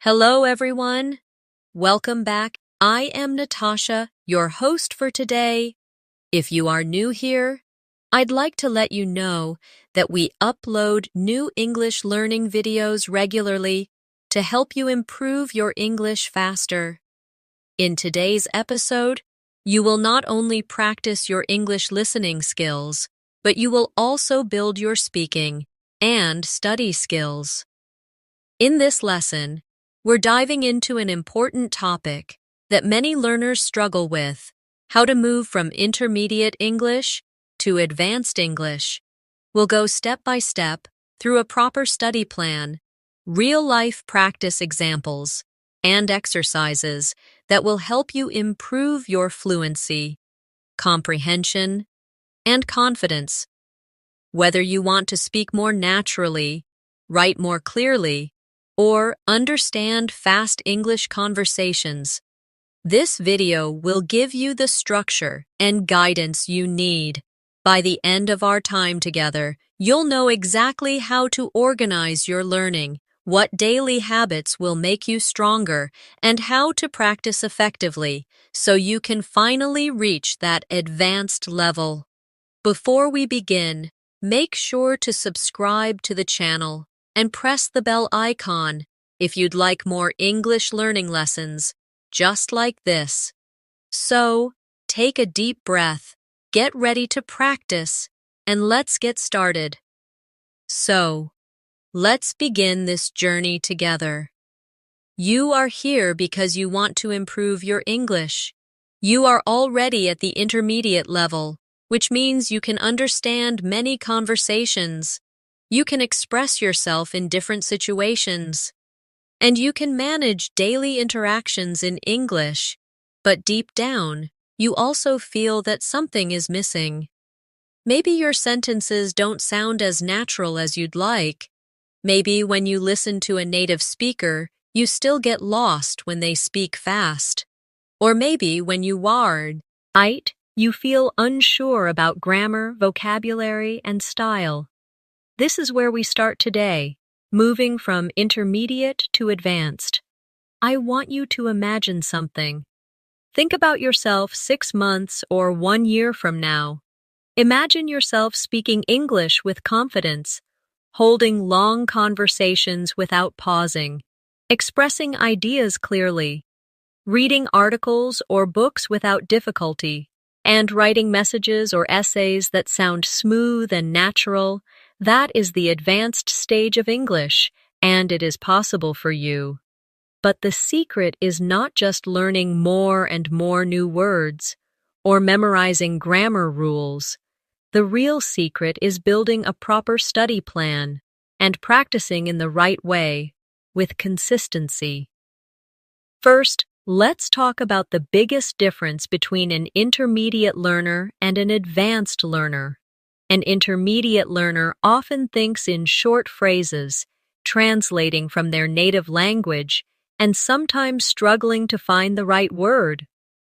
Hello, everyone. Welcome back. I am Natasha, your host for today. If you are new here, I'd like to let you know that we upload new English learning videos regularly to help you improve your English faster. In today's episode, you will not only practice your English listening skills, but you will also build your speaking and study skills. In this lesson, we're diving into an important topic that many learners struggle with: how to move from intermediate English to advanced English. We'll go step by step through a proper study plan, real-life practice examples, and exercises that will help you improve your fluency, comprehension, and confidence. Whether you want to speak more naturally, write more clearly, or understand fast English conversations, this video will give you the structure and guidance you need. By the end of our time together, you'll know exactly how to organize your learning, what daily habits will make you stronger, and how to practice effectively so you can finally reach that advanced level. Before we begin, make sure to subscribe to the channel and press the bell icon if you'd like more English learning lessons just like this. So, take a deep breath, get ready to practice, and let's get started. So, let's begin this journey together. You are here because you want to improve your English. You are already at the intermediate level, which means you can understand many conversations. You can express yourself in different situations, and you can manage daily interactions in English. But deep down, you also feel that something is missing. Maybe your sentences don't sound as natural as you'd like. Maybe when you listen to a native speaker, you still get lost when they speak fast. Or maybe when you write, you feel unsure about grammar, vocabulary, and style. This is where we start today, moving from intermediate to advanced. I want you to imagine something. Think about yourself 6 months or 1 year from now. Imagine yourself speaking English with confidence, holding long conversations without pausing, expressing ideas clearly, reading articles or books without difficulty, and writing messages or essays that sound smooth and natural. That is the advanced stage of English, and it is possible for you. But the secret is not just learning more and more new words or memorizing grammar rules. The real secret is building a proper study plan and practicing in the right way with consistency. First, let's talk about the biggest difference between an intermediate learner and an advanced learner. An intermediate learner often thinks in short phrases, translating from their native language, and sometimes struggling to find the right word.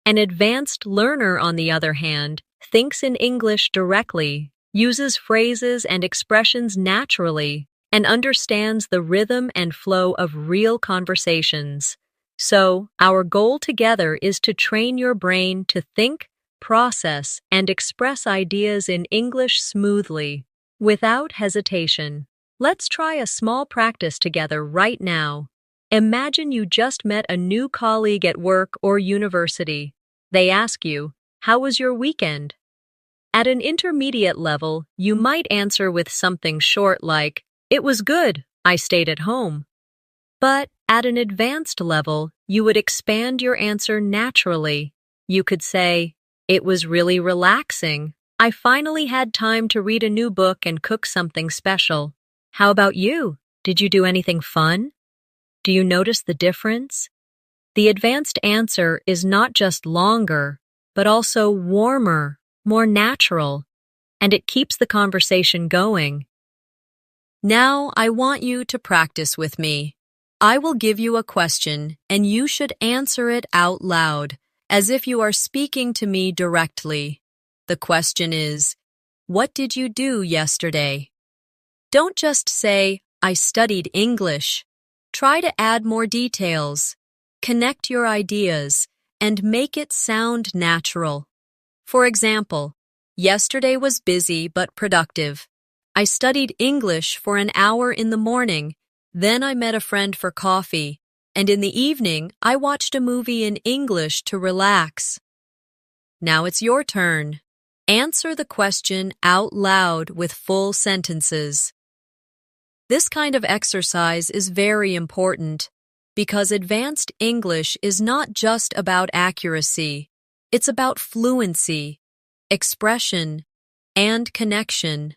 An advanced learner, on the other hand, thinks in English directly, uses phrases and expressions naturally, and understands the rhythm and flow of real conversations. So, our goal together is to train your brain to think, process, and express ideas in English smoothly, without hesitation. Let's try a small practice together right now. Imagine you just met a new colleague at work or university. They ask you, "How was your weekend?" At an intermediate level, you might answer with something short like, "It was good, I stayed at home." But at an advanced level, you would expand your answer naturally. You could say, "It was really relaxing. I finally had time to read a new book and cook something special." How about you? Did you do anything fun? Do you notice the difference? The advanced answer is not just longer, but also warmer, more natural, and it keeps the conversation going. Now I want you to practice with me. I will give you a question, and you should answer it out loud, as if you are speaking to me directly. The question is, what did you do yesterday? Don't just say, "I studied English." Try to add more details, connect your ideas, and make it sound natural. For example, yesterday was busy but productive. I studied English for an hour in the morning, then I met a friend for coffee, and in the evening I watched a movie in English to relax. Now it's your turn. Answer the question out loud with full sentences. This kind of exercise is very important because advanced English is not just about accuracy. It's about fluency, expression, and connection.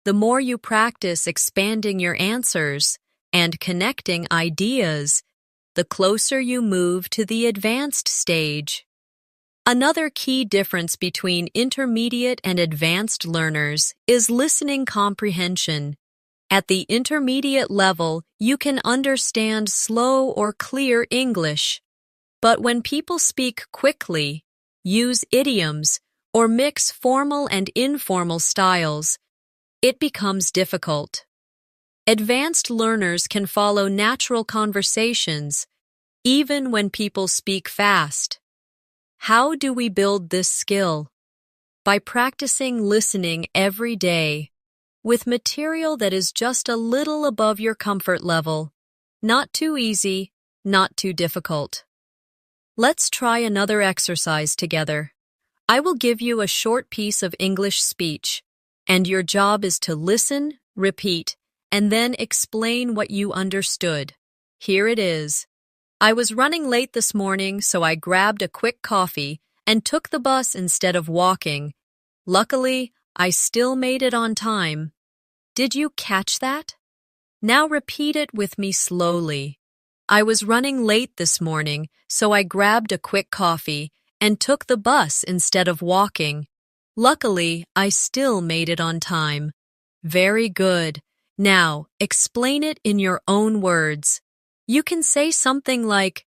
The more you practice expanding your answers and connecting ideas, the closer you move to the advanced stage. Another key difference between intermediate and advanced learners is listening comprehension. At the intermediate level, you can understand slow or clear English. But when people speak quickly, use idioms, or mix formal and informal styles, it becomes difficult. Advanced learners can follow natural conversations, even when people speak fast. How do we build this skill? By practicing listening every day, with material that is just a little above your comfort level. Not too easy, not too difficult. Let's try another exercise together. I will give you a short piece of English speech, and your job is to listen, repeat, and then explain what you understood. Here it is. I was running late this morning, so I grabbed a quick coffee and took the bus instead of walking. Luckily, I still made it on time. Did you catch that? Now repeat it with me slowly. I was running late this morning, so I grabbed a quick coffee and took the bus instead of walking. Luckily, I still made it on time. Very good. Now, explain it in your own words. You can say something like,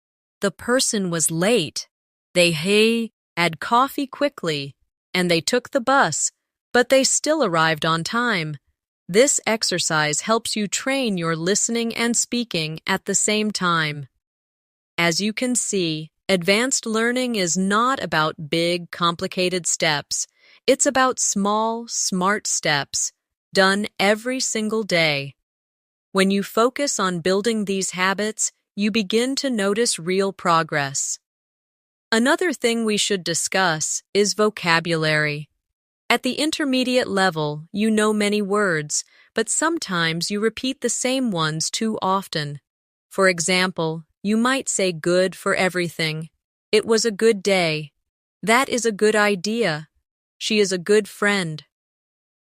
the person was late. They had coffee quickly, and they took the bus, but they still arrived on time. This exercise helps you train your listening and speaking at the same time. As you can see, advanced learning is not about big, complicated steps. It's about small, smart steps, done every single day. When you focus on building these habits, you begin to notice real progress. Another thing we should discuss is vocabulary. At the intermediate level, you know many words, but sometimes you repeat the same ones too often. For example, you might say good for everything. It was a good day. That is a good idea. She is a good friend.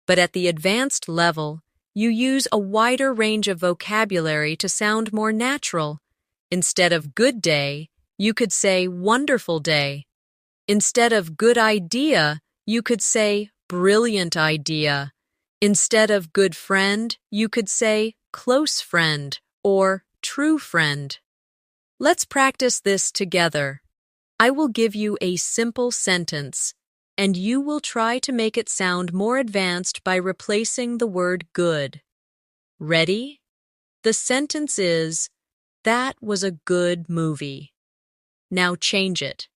But at the advanced level, you use a wider range of vocabulary to sound more natural. Instead of good day, you could say wonderful day. Instead of good idea, you could say brilliant idea. Instead of good friend, you could say close friend or true friend. Let's practice this together. I will give you a simple sentence, and you will try to make it sound more advanced by replacing the word good. Ready? The sentence is, that was a good movie. Now change it.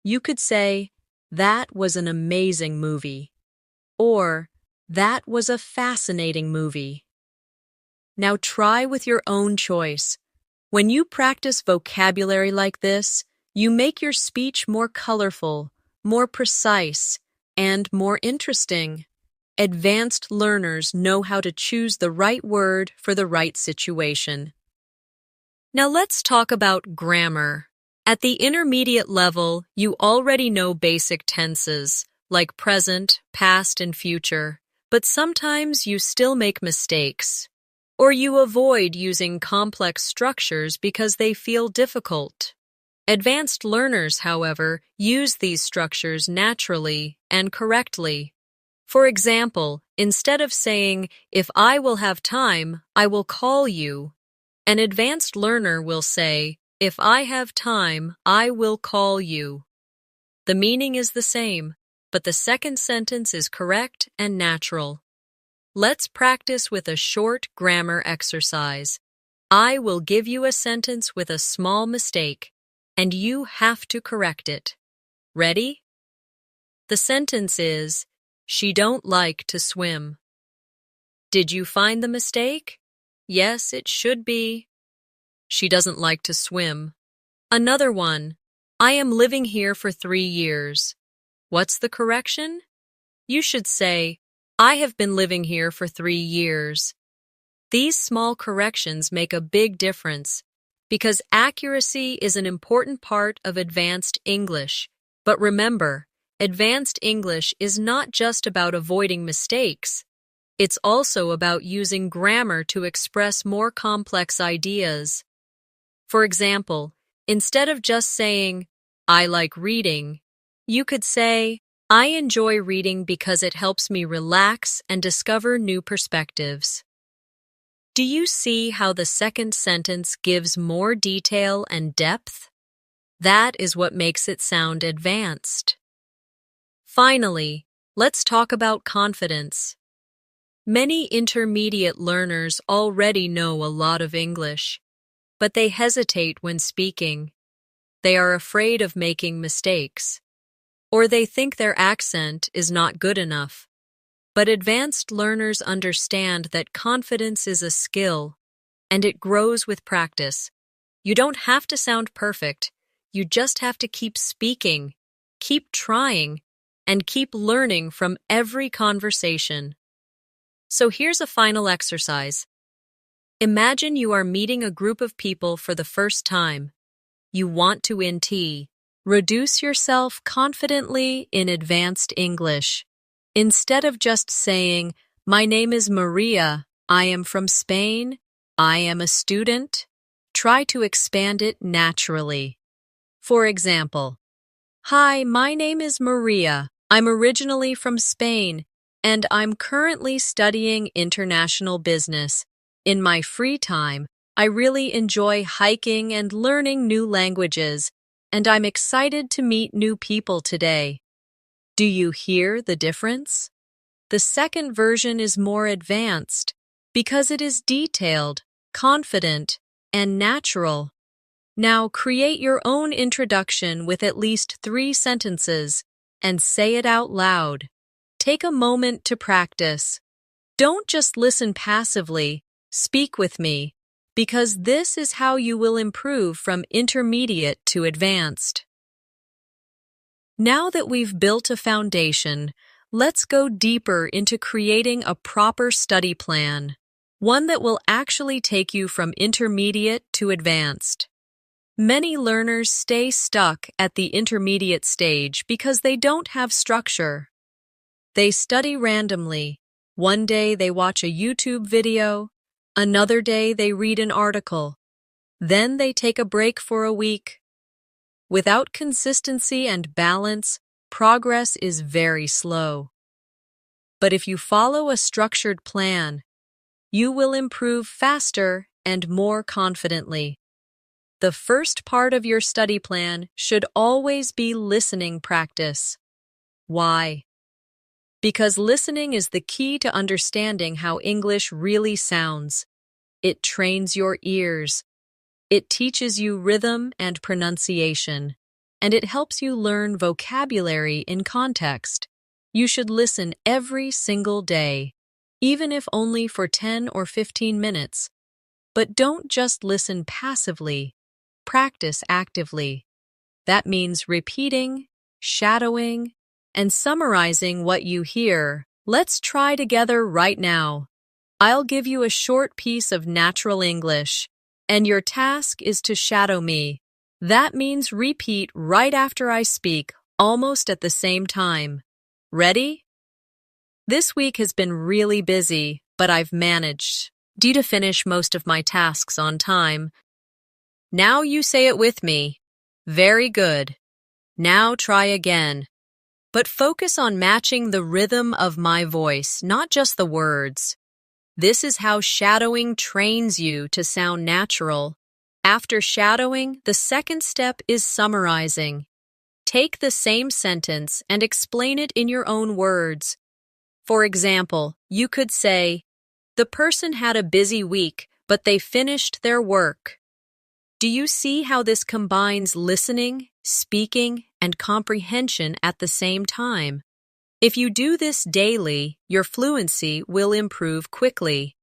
You could say, that was an amazing movie. Or, that was a fascinating movie. Now try with your own choice. When you practice vocabulary like this, you make your speech more colorful, more precise, and more interesting. Advanced learners know how to choose the right word for the right situation. Now let's talk about grammar. At the intermediate level, you already know basic tenses, like present, past, and future, but sometimes you still make mistakes. Or you avoid using complex structures because they feel difficult. Advanced learners, however, use these structures naturally and correctly. For example, instead of saying, if I will have time, I will call you, an advanced learner will say, if I have time, I will call you. The meaning is the same, but the second sentence is correct and natural. Let's practice with a short grammar exercise. I will give you a sentence with a small mistake, and you have to correct it. Ready? The sentence is, she don't like to swim. Did you find the mistake? Yes, it should be. She doesn't like to swim. Another one. I am living here for 3 years. What's the correction? You should say, I have been living here for 3 years. These small corrections make a big difference because accuracy is an important part of advanced English. But remember, advanced English is not just about avoiding mistakes. It's also about using grammar to express more complex ideas. For example, instead of just saying, I like reading, you could say, I enjoy reading because it helps me relax and discover new perspectives. Do you see how the second sentence gives more detail and depth? That is what makes it sound advanced. Finally, let's talk about confidence. Many intermediate learners already know a lot of English, but they hesitate when speaking. They are afraid of making mistakes, or they think their accent is not good enough. But advanced learners understand that confidence is a skill, and it grows with practice. You don't have to sound perfect. You just have to keep speaking, keep trying, and keep learning from every conversation. So here's a final exercise. Imagine you are meeting a group of people for the first time. You want to tea. Reduce yourself confidently in advanced English. Instead of just saying, my name is Maria, I am from Spain, I am a student, try to expand it naturally. For example, hi, my name is Maria. I'm originally from Spain, and I'm currently studying international business. In my free time, I really enjoy hiking and learning new languages, and I'm excited to meet new people today. Do you hear the difference? The second version is more advanced because it is detailed, confident, and natural. Now create your own introduction with at least 3 sentences and say it out loud. Take a moment to practice. Don't just listen passively, speak with me, because this is how you will improve from intermediate to advanced. Now that we've built a foundation, let's go deeper into creating a proper study plan, one that will actually take you from intermediate to advanced. Many learners stay stuck at the intermediate stage because they don't have structure. They study randomly. One day they watch a YouTube video, another day they read an article, then they take a break for a week. Without consistency and balance, progress is very slow. But if you follow a structured plan, you will improve faster and more confidently. The first part of your study plan should always be listening practice. Why? Because listening is the key to understanding how English really sounds. It trains your ears. It teaches you rhythm and pronunciation, and it helps you learn vocabulary in context. You should listen every single day, even if only for 10 or 15 minutes. But don't just listen passively. Practice actively. That means repeating, shadowing, and summarizing what you hear. Let's try together right now. I'll give you a short piece of natural English, and your task is to shadow me. That means repeat right after I speak, almost at the same time. Ready? This week has been really busy, but I've managed to finish most of my tasks on time. Now you say it with me. Very good. Now try again. But focus on matching the rhythm of my voice, not just the words. This is how shadowing trains you to sound natural. After shadowing, the second step is summarizing. Take the same sentence and explain it in your own words. For example, you could say, the person had a busy week, but they finished their work. Do you see how this combines listening, speaking, and comprehension at the same time? If you do this daily, your fluency will improve quickly.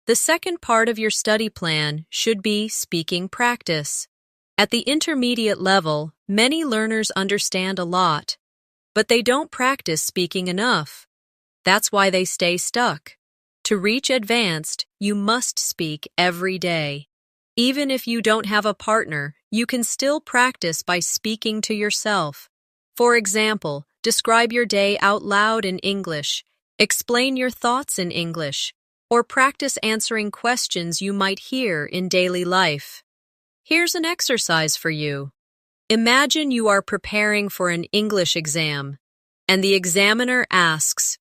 The second part of your study plan should be speaking practice. At the intermediate level, many learners understand a lot, but they don't practice speaking enough. That's why they stay stuck. To reach advanced, you must speak every day. Even if you don't have a partner, you can still practice by speaking to yourself. For example, describe your day out loud in English, explain your thoughts in English, or practice answering questions you might hear in daily life. Here's an exercise for you. Imagine you are preparing for an English exam, and the examiner asks,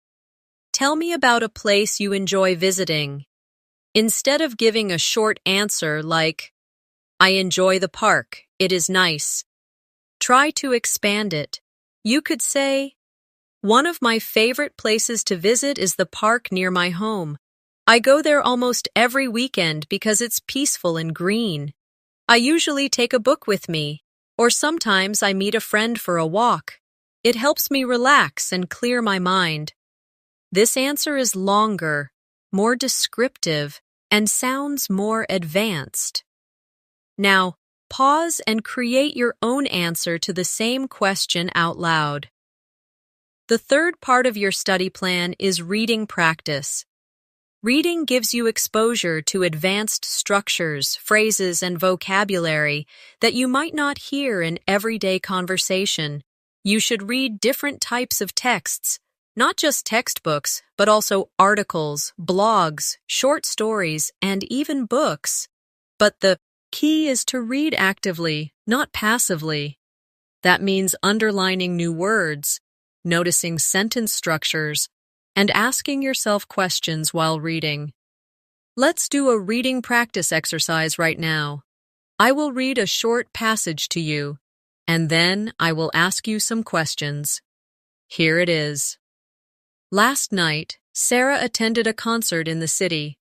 "Tell me about a place you enjoy visiting." Instead of giving a short answer like, "I enjoy the park, it is nice," try to expand it. You could say, "One of my favorite places to visit is the park near my home. I go there almost every weekend because it's peaceful and green. I usually take a book with me, or sometimes I meet a friend for a walk. It helps me relax and clear my mind." This answer is longer, more descriptive, and sounds more advanced. Now, pause and create your own answer to the same question out loud. The third part of your study plan is reading practice. Reading gives you exposure to advanced structures, phrases, and vocabulary that you might not hear in everyday conversation. You should read different types of texts, not just textbooks, but also articles, blogs, short stories, and even books. But the key is to read actively, not passively. That means underlining new words, noticing sentence structures, and asking yourself questions while reading. Let's do a reading practice exercise right now. I will read a short passage to you, and then I will ask you some questions. Here it is. Last night, Sarah attended a concert in the city.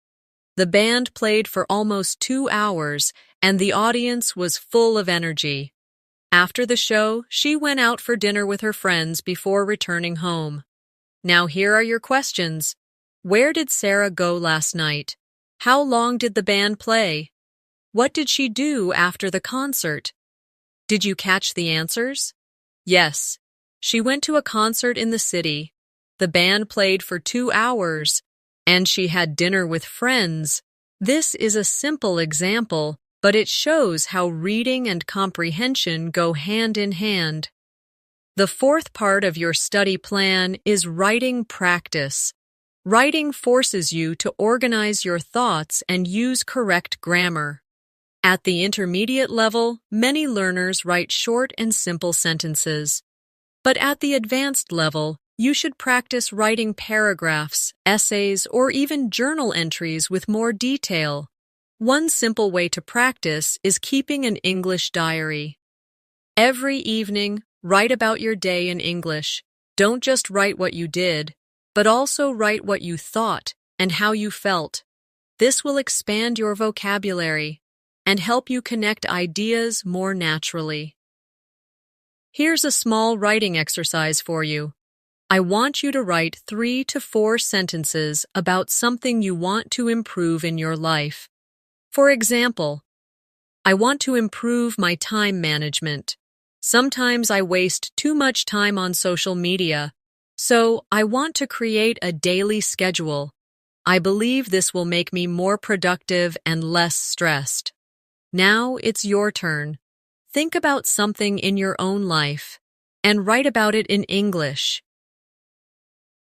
The band played for almost 2 hours, and the audience was full of energy. After the show, she went out for dinner with her friends before returning home. Now here are your questions. Where did Sarah go last night? How long did the band play? What did she do after the concert? Did you catch the answers? Yes, she went to a concert in the city. The band played for 2 hours, and she had dinner with friends. This is a simple example, but it shows how reading and comprehension go hand in hand. The fourth part of your study plan is writing practice. Writing forces you to organize your thoughts and use correct grammar. At the intermediate level, many learners write short and simple sentences. But at the advanced level, you should practice writing paragraphs, essays, or even journal entries with more detail. One simple way to practice is keeping an English diary. Every evening, write about your day in English. Don't just write what you did, but also write what you thought and how you felt. This will expand your vocabulary and help you connect ideas more naturally. Here's a small writing exercise for you. I want you to write 3 to 4 sentences about something you want to improve in your life. For example, I want to improve my time management. Sometimes I waste too much time on social media, so I want to create a daily schedule. I believe this will make me more productive and less stressed. Now it's your turn. Think about something in your own life and write about it in English.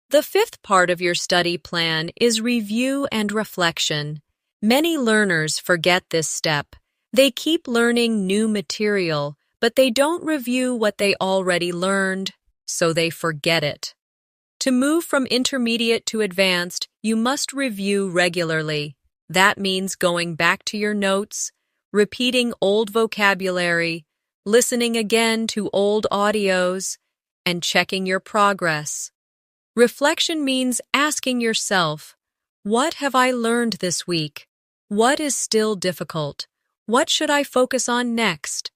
The fifth part of your study plan is review and reflection. Many learners forget this step. They keep learning new material, but they don't review what they already learned, so they forget it. To move from intermediate to advanced, you must review regularly. That means going back to your notes, repeating old vocabulary, listening again to old audios, and checking your progress. Reflection means asking yourself, what have I learned this week? What is still difficult? What should I focus on next?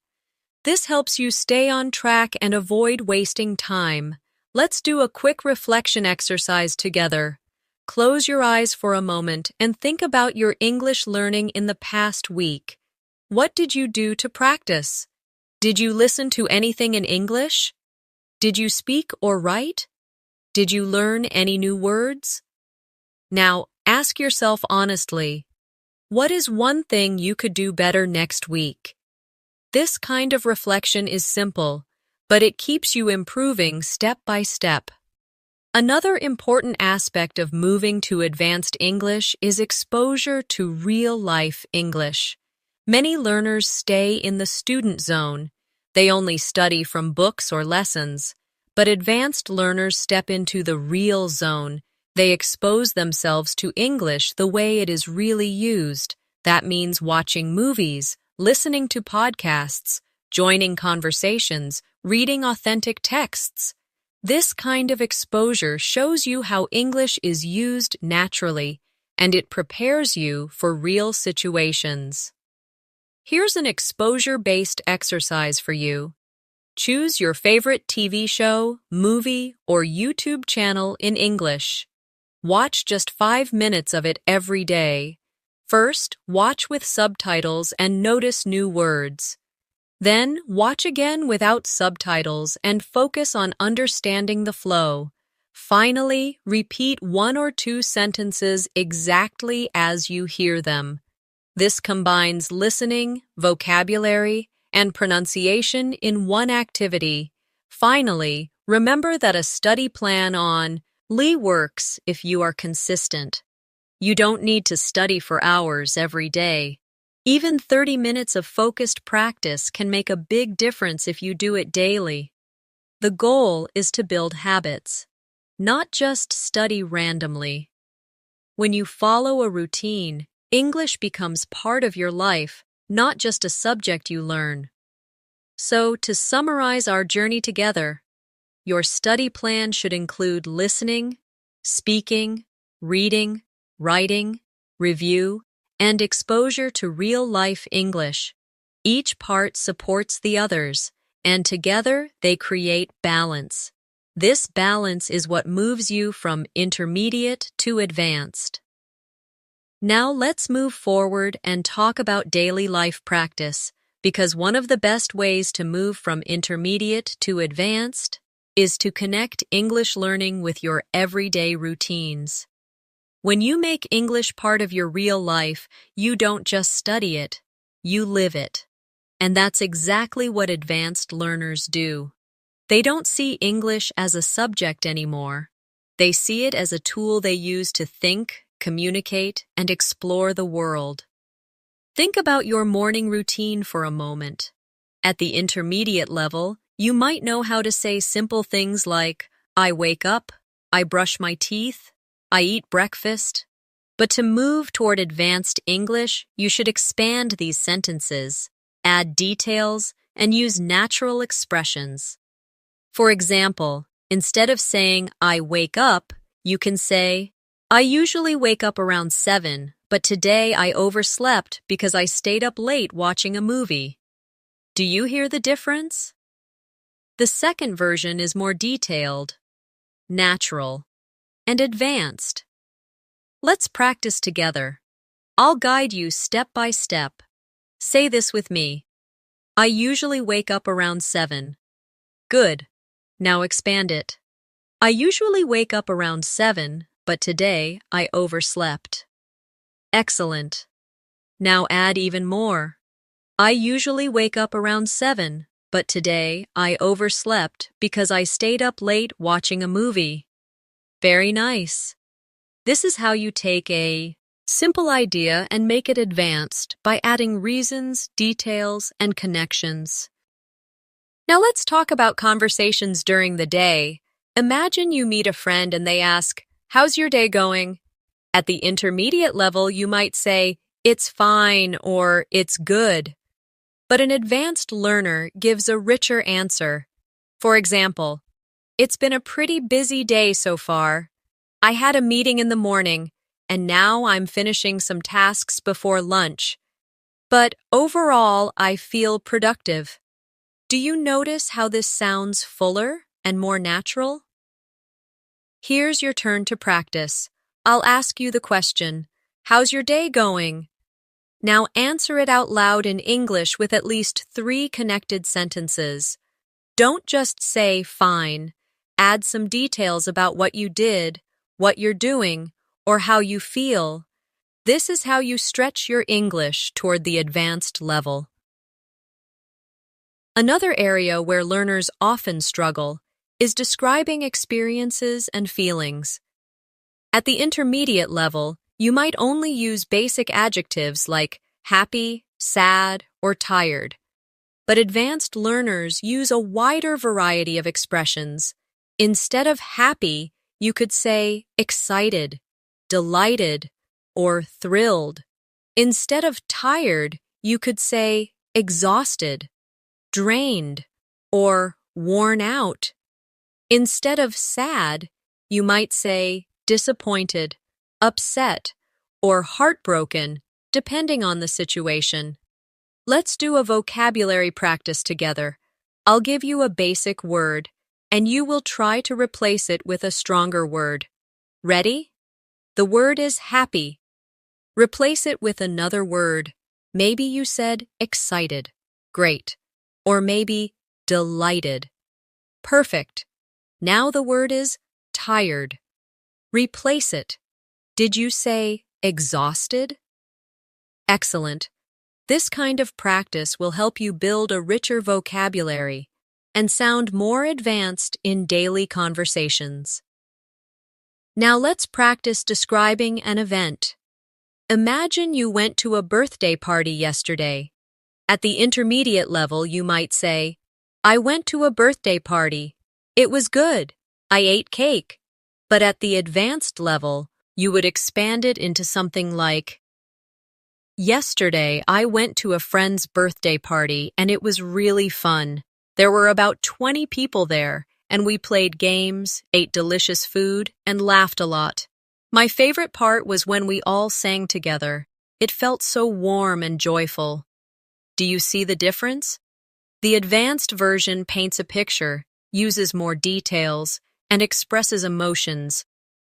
This helps you stay on track and avoid wasting time. Let's do a quick reflection exercise together. Close your eyes for a moment and think about your English learning in the past week. What did you do to practice? Did you listen to anything in English? Did you speak or write? Did you learn any new words? Now, ask yourself honestly, what is one thing you could do better next week? This kind of reflection is simple, but it keeps you improving step by step. Another important aspect of moving to advanced English is exposure to real-life English. Many learners stay in the student zone. They only study from books or lessons. But advanced learners step into the real zone. They expose themselves to English the way it is really used. That means watching movies, listening to podcasts, joining conversations, reading authentic texts. This kind of exposure shows you how English is used naturally, and it prepares you for real situations. Here's an exposure-based exercise for you. Choose your favorite TV show, movie, or YouTube channel in English. Watch just 5 minutes of it every day. First, watch with subtitles and notice new words. Then, watch again without subtitles and focus on understanding the flow. Finally, repeat 1 or 2 sentences exactly as you hear them. This combines listening, vocabulary, and pronunciation in one activity. Finally, remember that a study plan only works if you are consistent. You don't need to study for hours every day. Even 30 minutes of focused practice can make a big difference if you do it daily. The goal is to build habits, not just study randomly. When you follow a routine, English becomes part of your life, not just a subject you learn. So, to summarize our journey together, your study plan should include listening, speaking, reading, writing, review, and exposure to real-life English. Each part supports the others, and together they create balance. This balance is what moves you from intermediate to advanced. Now let's move forward and talk about daily life practice, because one of the best ways to move from intermediate to advanced is to connect English learning with your everyday routines. When you make English part of your real life, you don't just study it, you live it. And that's exactly what advanced learners do. They don't see English as a subject anymore. They see it as a tool they use to think, communicate, and explore the world. Think about your morning routine for a moment. At the intermediate level, you might know how to say simple things like, I wake up, I brush my teeth, I eat breakfast. But to move toward advanced English, you should expand these sentences, add details, and use natural expressions. For example, instead of saying, I wake up, you can say, I usually wake up around 7, but today I overslept because I stayed up late watching a movie. Do you hear the difference? The second version is more detailed, natural, and advanced. Let's practice together. I'll guide you step by step. Say this with me. I usually wake up around 7. Good. Now expand it. I usually wake up around 7, but today I overslept. Excellent. Now add even more. I usually wake up around 7, but today I overslept because I stayed up late watching a movie. Very nice. This is how you take a simple idea and make it advanced by adding reasons, details, and connections. Now let's talk about conversations during the day. Imagine you meet a friend and they ask, "How's your day going?" At the intermediate level, you might say, "It's fine" or "It's good." But an advanced learner gives a richer answer. For example, "It's been a pretty busy day so far. I had a meeting in the morning. and now I'm finishing some tasks before lunch. But overall, I feel productive. Do you notice how this sounds fuller and more natural? Here's your turn to practice. I'll ask you the question, how's your day going? Now answer it out loud in English with at least 3 connected sentences. Don't just say fine. Add some details about what you did, what you're doing, or how you feel. This is how you stretch your English toward the advanced level. Another area where learners often struggle is describing experiences and feelings. At the intermediate level, you might only use basic adjectives like happy, sad, or tired. But advanced learners use a wider variety of expressions. Instead of happy, you could say excited, delighted, or thrilled. Instead of tired, you could say exhausted, drained, or worn out. Instead of sad, you might say disappointed, upset, or heartbroken, depending on the situation. Let's do a vocabulary practice together. I'll give you a basic word, and you will try to replace it with a stronger word. Ready? The word is happy. Replace it with another word. Maybe you said excited. Great. Or maybe delighted. Perfect. Now the word is tired. Replace it. Did you say exhausted? Excellent. This kind of practice will help you build a richer vocabulary and sound more advanced in daily conversations. Now let's practice describing an event. Imagine you went to a birthday party yesterday. At the intermediate level, you might say, I went to a birthday party. It was good. I ate cake. But at the advanced level, you would expand it into something like, yesterday, I went to a friend's birthday party and it was really fun. There were about 20 people there, and we played games, ate delicious food, and laughed a lot. My favorite part was when we all sang together. It felt so warm and joyful. Do you see the difference? The advanced version paints a picture, uses more details, and expresses emotions.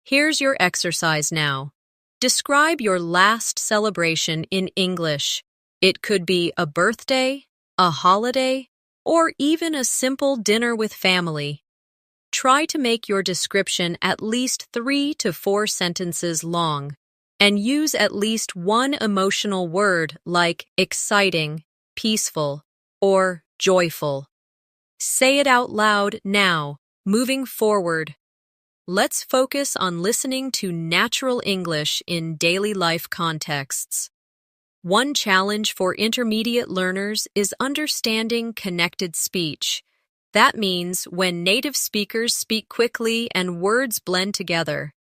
Here's your exercise now. Describe your last celebration in English. It could be a birthday, a holiday, or even a simple dinner with family. Try to make your description at least 3 to 4 sentences long, and use at least one emotional word like exciting, peaceful, or joyful. Say it out loud now, moving forward. Let's focus on listening to natural English in daily life contexts. One challenge for intermediate learners is understanding connected speech. That means when native speakers speak quickly and words blend together.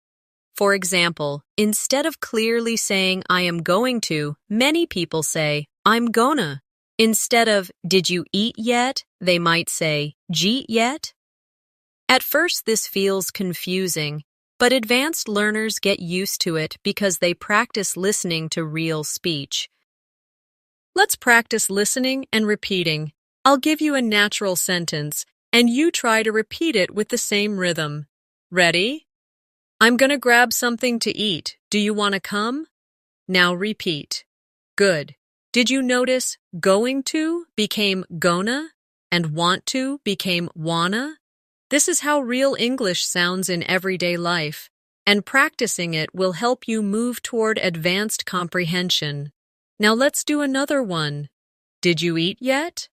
For example, instead of clearly saying I am going to, many people say I'm gonna. Instead of did you eat yet, they might say jeet yet. At first this feels confusing, but advanced learners get used to it because they practice listening to real speech. Let's practice listening and repeating. I'll give you a natural sentence, and you try to repeat it with the same rhythm. Ready? I'm gonna grab something to eat. Do you want to come? Now repeat. Good. Did you notice going to became gonna and want to became wanna? This is how real English sounds in everyday life, and practicing it will help you move toward advanced comprehension. Now let's do another one. Did you eat yet?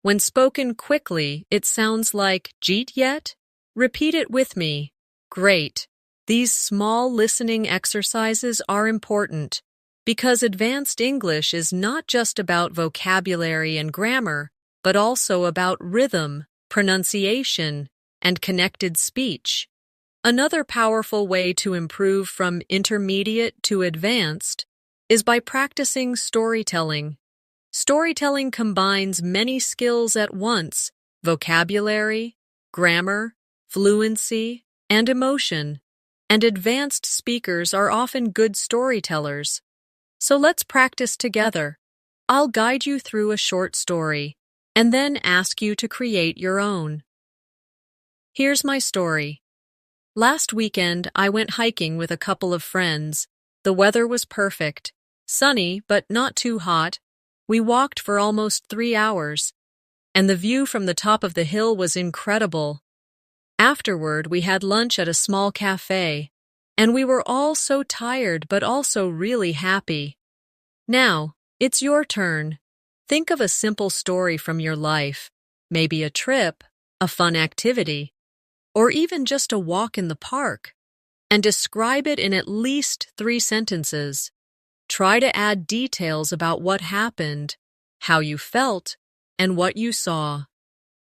When spoken quickly, it sounds like jeet yet? Repeat it with me. Great. These small listening exercises are important because advanced English is not just about vocabulary and grammar, but also about rhythm, pronunciation, and connected speech. Another powerful way to improve from intermediate to advanced is by practicing storytelling. Storytelling combines many skills at once: vocabulary, grammar, fluency, and emotion. and advanced speakers are often good storytellers. So let's practice together. I'll guide you through a short story, and then ask you to create your own. Here's my story. Last weekend, I went hiking with a couple of friends. The weather was perfect, sunny but not too hot. We walked for almost 3 hours, and the view from the top of the hill was incredible. Afterward, we had lunch at a small cafe, and we were all so tired but also really happy. Now, it's your turn. Think of a simple story from your life, maybe a trip, a fun activity, or even just a walk in the park, and describe it in at least 3 sentences. Try to add details about what happened, how you felt, and what you saw.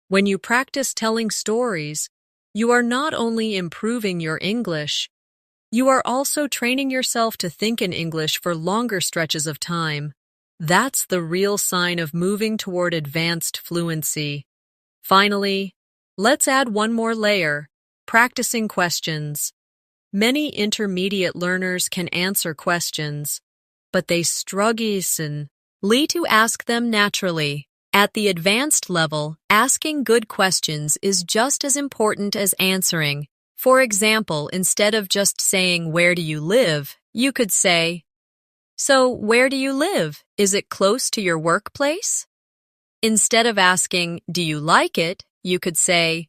When you practice telling stories, you are not only improving your English, you are also training yourself to think in English for longer stretches of time. That's the real sign of moving toward advanced fluency. Finally, let's add one more layer, practicing questions. Many intermediate learners can answer questions, but they struggle to ask them naturally. At the advanced level, asking good questions is just as important as answering. For example, instead of just saying, "Where do you live?" you could say, "So, where do you live? Is it close to your workplace?" Instead of asking, "Do you like it?" you could say,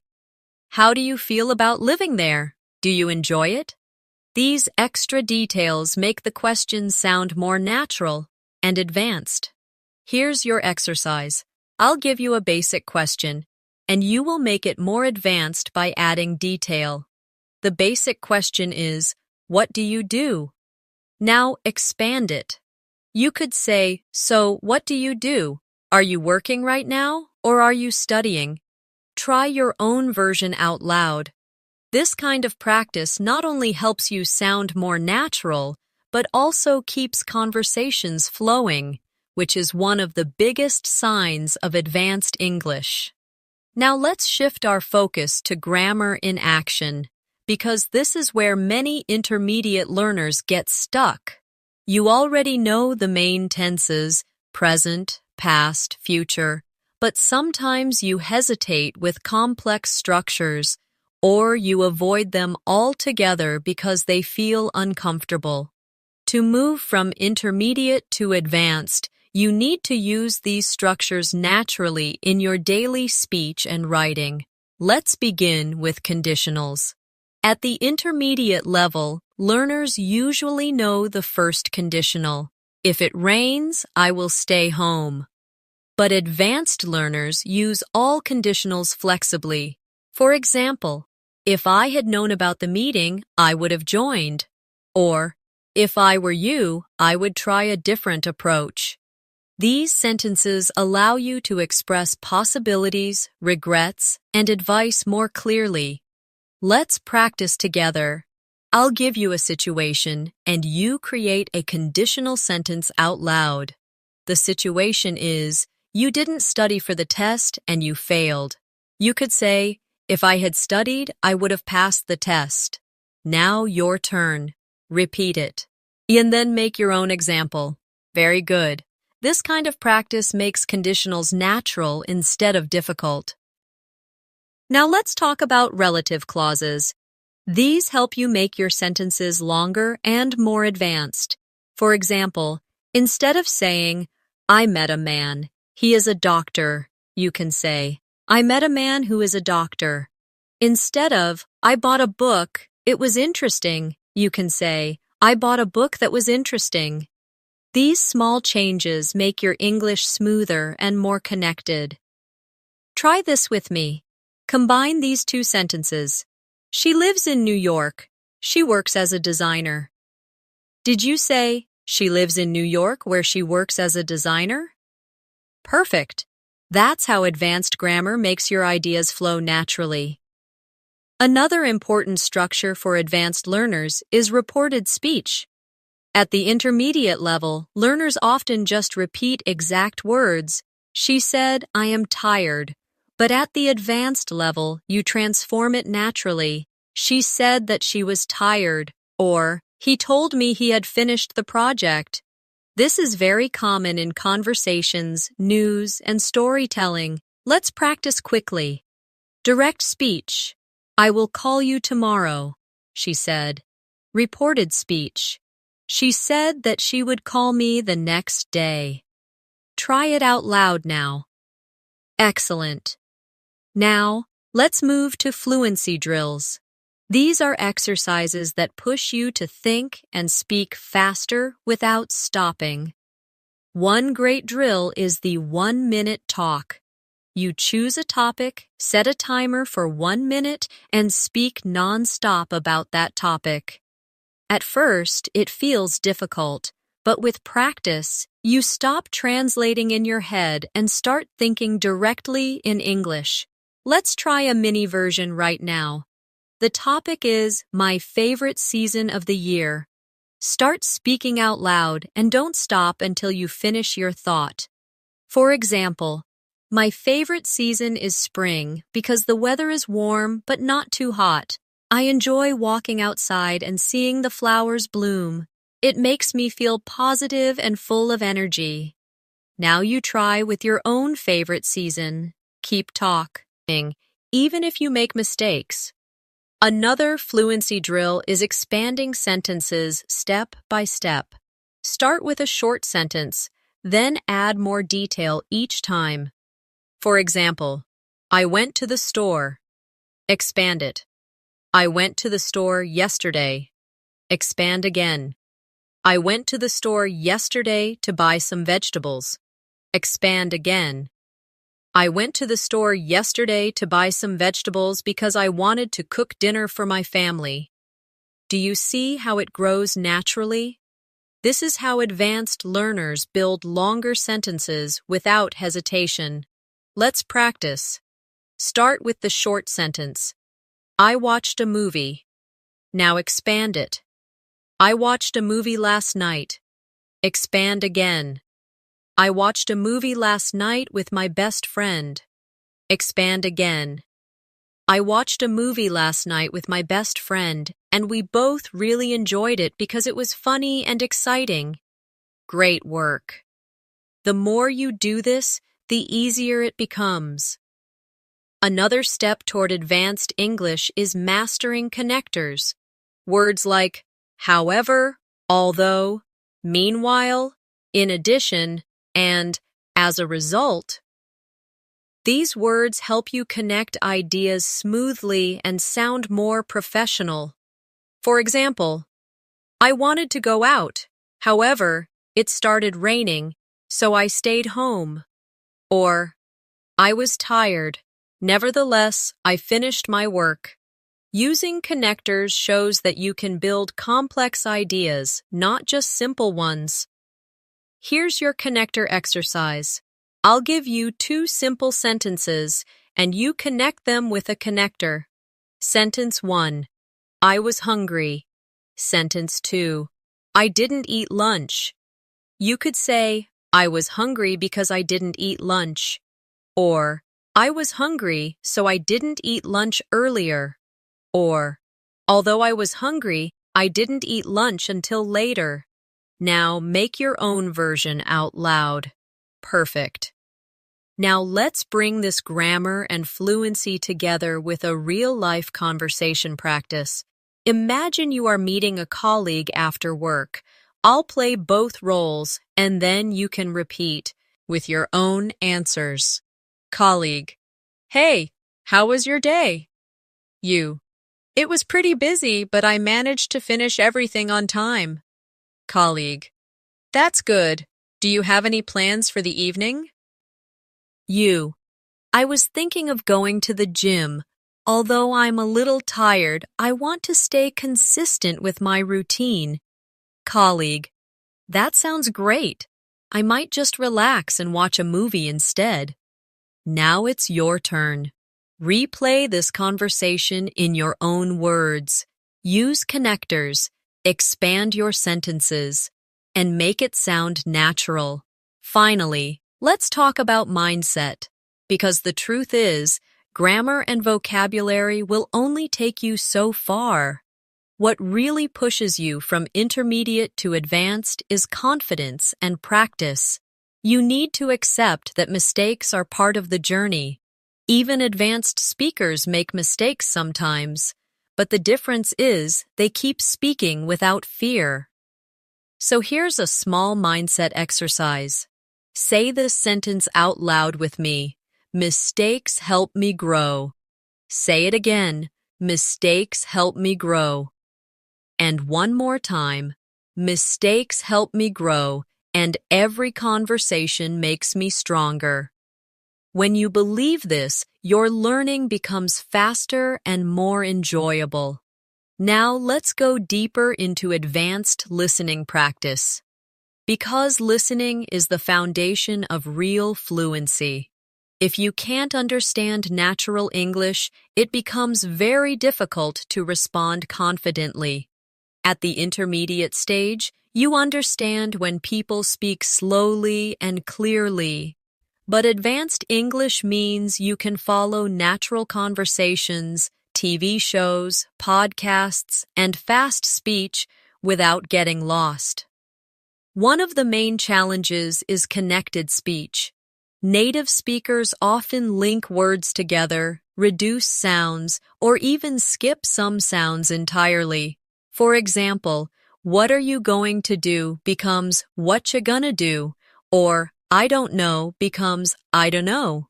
"How do you feel about living there? Do you enjoy it?" These extra details make the questions sound more natural and advanced. Here's your exercise. I'll give you a basic question, and you will make it more advanced by adding detail. The basic question is, "What do you do?" Now expand it. You could say, "So, what do you do? Are you working right now, or are you studying?" Try your own version out loud. This kind of practice not only helps you sound more natural, but also keeps conversations flowing, which is one of the biggest signs of advanced English. Now let's shift our focus to grammar in action, because this is where many intermediate learners get stuck. You already know the main tenses, present, past, future, but sometimes you hesitate with complex structures, or you avoid them altogether because they feel uncomfortable. To move from intermediate to advanced, you need to use these structures naturally in your daily speech and writing. Let's begin with conditionals. At the intermediate level, learners usually know the first conditional. If it rains, I will stay home. But advanced learners use all conditionals flexibly. For example, if I had known about the meeting, I would have joined. Or, if I were you, I would try a different approach. These sentences allow you to express possibilities, regrets, and advice more clearly. Let's practice together. I'll give you a situation, and you create a conditional sentence out loud. The situation is, you didn't study for the test and you failed. You could say, if I had studied, I would have passed the test. Now your turn. Repeat it. And then make your own example. Very good. This kind of practice makes conditionals natural instead of difficult. Now let's talk about relative clauses. These help you make your sentences longer and more advanced. For example, instead of saying, I met a man, he is a doctor, you can say, I met a man who is a doctor. Instead of, I bought a book, it was interesting, you can say, I bought a book that was interesting. These small changes make your English smoother and more connected. Try this with me. Combine these two sentences. She lives in New York. She works as a designer. Did you say, she lives in New York where she works as a designer? Perfect. That's how advanced grammar makes your ideas flow naturally. Another important structure for advanced learners is reported speech. At the intermediate level, learners often just repeat exact words. She said, I am tired. But at the advanced level, you transform it naturally. She said that she was tired, or he told me he had finished the project. This is very common in conversations, news, and storytelling. Let's practice quickly. Direct speech. I will call you tomorrow, she said. Reported speech. She said that she would call me the next day. Try it out loud now. Excellent. Now, let's move to fluency drills. These are exercises that push you to think and speak faster without stopping. One great drill is the 1-minute talk. You choose a topic, set a timer for 1 minute, and speak non-stop about that topic. At first, it feels difficult, but with practice, you stop translating in your head and start thinking directly in English. Let's try a mini version right now. The topic is my favorite season of the year. Start speaking out loud and don't stop until you finish your thought. For example, my favorite season is spring because the weather is warm but not too hot. I enjoy walking outside and seeing the flowers bloom. It makes me feel positive and full of energy. Now you try with your own favorite season. Keep talking, even if you make mistakes. Another fluency drill is expanding sentences step by step. Start with a short sentence, then add more detail each time. For example, I went to the store. Expand it. I went to the store yesterday. Expand again. I went to the store yesterday to buy some vegetables. Expand again. I went to the store yesterday to buy some vegetables because I wanted to cook dinner for my family. Do you see how it grows naturally? This is how advanced learners build longer sentences without hesitation. Let's practice. Start with the short sentence. I watched a movie. Now expand it. I watched a movie last night. Expand again. I watched a movie last night with my best friend. Expand again. I watched a movie last night with my best friend, and we both really enjoyed it because it was funny and exciting. Great work. The more you do this, the easier it becomes. Another step toward advanced English is mastering connectors. Words like however, although, meanwhile, in addition, and as a result. These words help you connect ideas smoothly and sound more professional. For example, I wanted to go out. However, it started raining, so I stayed home. Or, I was tired. Nevertheless, I finished my work. Using connectors shows that you can build complex ideas, not just simple ones. Here's your connector exercise. I'll give you 2 simple sentences, and you connect them with a connector. Sentence 1. I was hungry. Sentence 2. I didn't eat lunch. You could say, I was hungry because I didn't eat lunch. Or, I was hungry, so I didn't eat lunch earlier. Or, although I was hungry, I didn't eat lunch until later. Now make your own version out loud. Perfect. Now let's bring this grammar and fluency together with a real-life conversation practice. Imagine you are meeting a colleague after work. I'll play both roles, and then you can repeat with your own answers. Colleague: Hey, how was your day? You: It was pretty busy, but I managed to finish everything on time. Colleague: That's good. Do you have any plans for the evening? You: I was thinking of going to the gym. Although I'm a little tired, I want to stay consistent with my routine. Colleague: That sounds great. I might just relax and watch a movie instead. Now it's your turn. Replay this conversation in your own words. Use connectors, expand your sentences, and make it sound natural. Finally, let's talk about mindset, because the truth is, grammar and vocabulary will only take you so far. What really pushes you from intermediate to advanced is confidence and practice. You need to accept that mistakes are part of the journey. Even advanced speakers make mistakes sometimes, but the difference is they keep speaking without fear. So here's a small mindset exercise. Say this sentence out loud with me. Mistakes help me grow. Say it again. Mistakes help me grow. And one more time. Mistakes help me grow, and every conversation makes me stronger. When you believe this, your learning becomes faster and more enjoyable. Now let's go deeper into advanced listening practice. Because listening is the foundation of real fluency. If you can't understand natural English, it becomes very difficult to respond confidently. At the intermediate stage, you understand when people speak slowly and clearly. But advanced English means you can follow natural conversations, TV shows, podcasts, and fast speech without getting lost. One of the main challenges is connected speech. Native speakers often link words together, reduce sounds, or even skip some sounds entirely. For example, what are you going to do becomes what you gonna do, or I don't know becomes I don't know.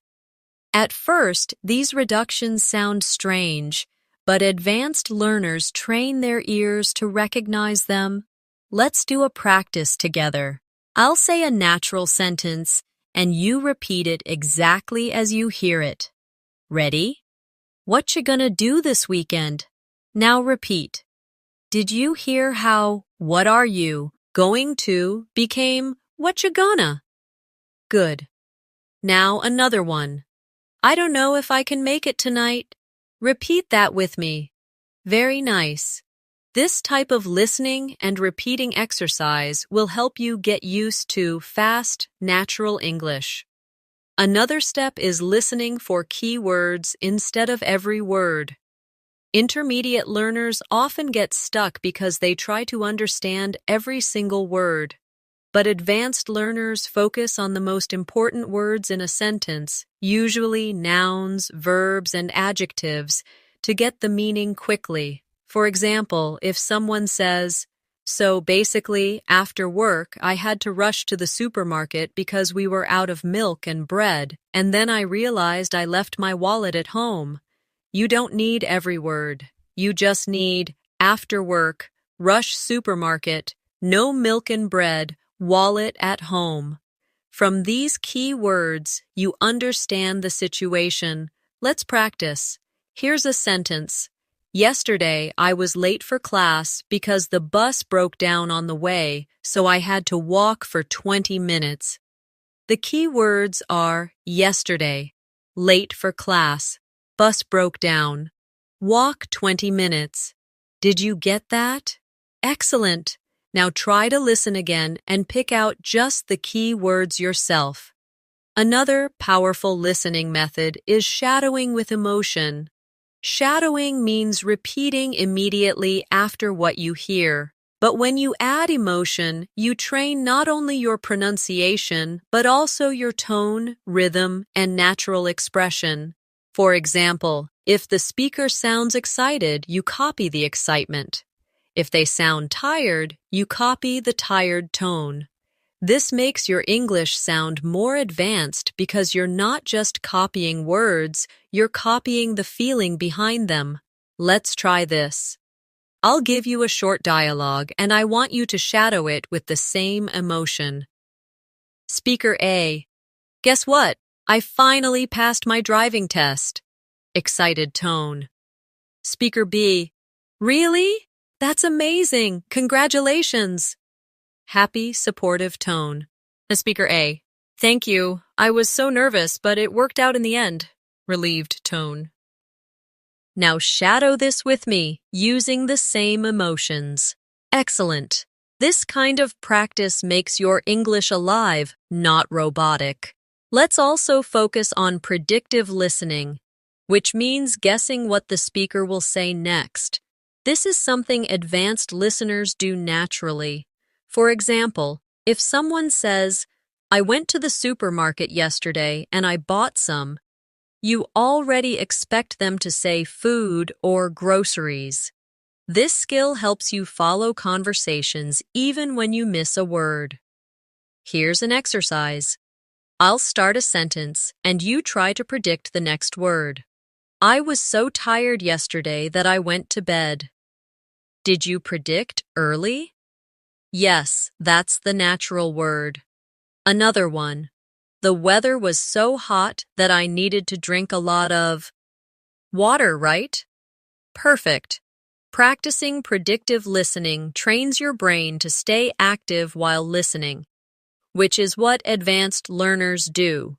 At first, these reductions sound strange, but advanced learners train their ears to recognize them. Let's do a practice together. I'll say a natural sentence, and you repeat it exactly as you hear it. Ready? What you gonna do this weekend? Now repeat. Did you hear how what are you going to became what you gonna? Good. Now another one. I don't know if I can make it tonight. Repeat that with me. Very nice. This type of listening and repeating exercise will help you get used to fast, natural English. Another step is listening for key words instead of every word. Intermediate learners often get stuck because they try to understand every single word. But advanced learners focus on the most important words in a sentence, usually nouns, verbs, and adjectives, to get the meaning quickly. For example, if someone says, "So basically, after work, I had to rush to the supermarket because we were out of milk and bread, and then I realized I left my wallet at home." You don't need every word. You just need after work, rush supermarket, no milk and bread, wallet at home. From these key words, you understand the situation. Let's practice. Here's a sentence. Yesterday, I was late for class because the bus broke down on the way, so I had to walk for 20 minutes. The key words are yesterday, late for class, bus broke down, walk 20 minutes. Did you get that? Excellent. Now try to listen again and pick out just the key words yourself. Another powerful listening method is shadowing with emotion. Shadowing means repeating immediately after what you hear. But when you add emotion, you train not only your pronunciation, but also your tone, rhythm, and natural expression. For example, if the speaker sounds excited, you copy the excitement. If they sound tired, you copy the tired tone. This makes your English sound more advanced because you're not just copying words, you're copying the feeling behind them. Let's try this. I'll give you a short dialogue, and I want you to shadow it with the same emotion. Speaker A. Guess what? I finally passed my driving test. Excited tone. Speaker B. Really? That's amazing. Congratulations. Happy, supportive tone. The Speaker A. Thank you. I was so nervous, but it worked out in the end. Relieved tone. Now shadow this with me, using the same emotions. Excellent. This kind of practice makes your English alive, not robotic. Let's also focus on predictive listening. which means guessing what the speaker will say next. This is something advanced listeners do naturally. For example, if someone says, "I went to the supermarket yesterday and I bought some," you already expect them to say food or groceries. This skill helps you follow conversations even when you miss a word. Here's an exercise. I'll start a sentence and you try to predict the next word. I was so tired yesterday that I went to bed. Did you predict early? Yes, that's the natural word. Another one. The weather was so hot that I needed to drink a lot of water, right? Perfect. Practicing predictive listening trains your brain to stay active while listening, which is what advanced learners do.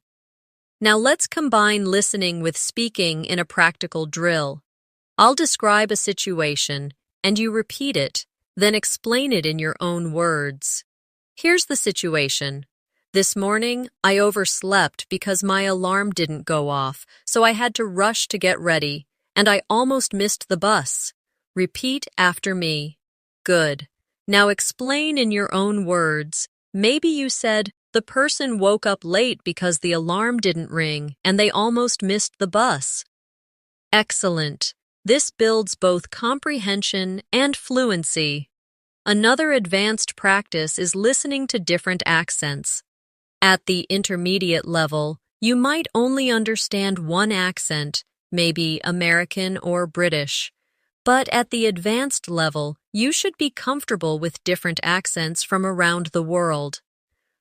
Now let's combine listening with speaking in a practical drill. I'll describe a situation, and you repeat it, then explain it in your own words. Here's the situation. This morning, I overslept because my alarm didn't go off, so I had to rush to get ready, and I almost missed the bus. Repeat after me. Good. Now explain in your own words. Maybe you said, the person woke up late because the alarm didn't ring and they almost missed the bus. Excellent. This builds both comprehension and fluency. Another advanced practice is listening to different accents. At the intermediate level, you might only understand one accent, maybe American or British. But at the advanced level, you should be comfortable with different accents from around the world.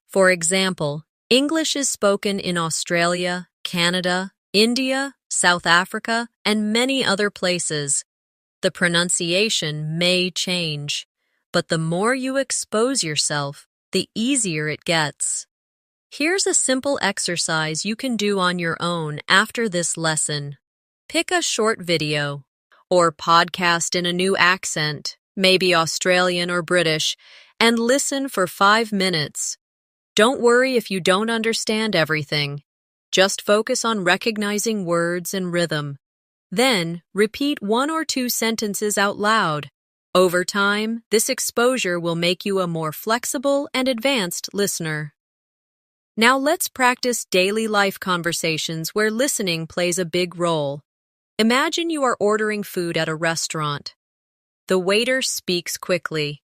For example, English is spoken in Australia, Canada, India, South Africa, and many other places. The pronunciation may change, but the more you expose yourself, the easier it gets. Here's a simple exercise you can do on your own after this lesson. Pick a short video or podcast in a new accent, maybe Australian or British, and listen for 5 minutes. Don't worry if you don't understand everything. Just focus on recognizing words and rhythm. Then, repeat 1 or 2 sentences out loud. Over time, this exposure will make you a more flexible and advanced listener. Now let's practice daily life conversations where listening plays a big role. Imagine you are ordering food at a restaurant. The waiter speaks quickly.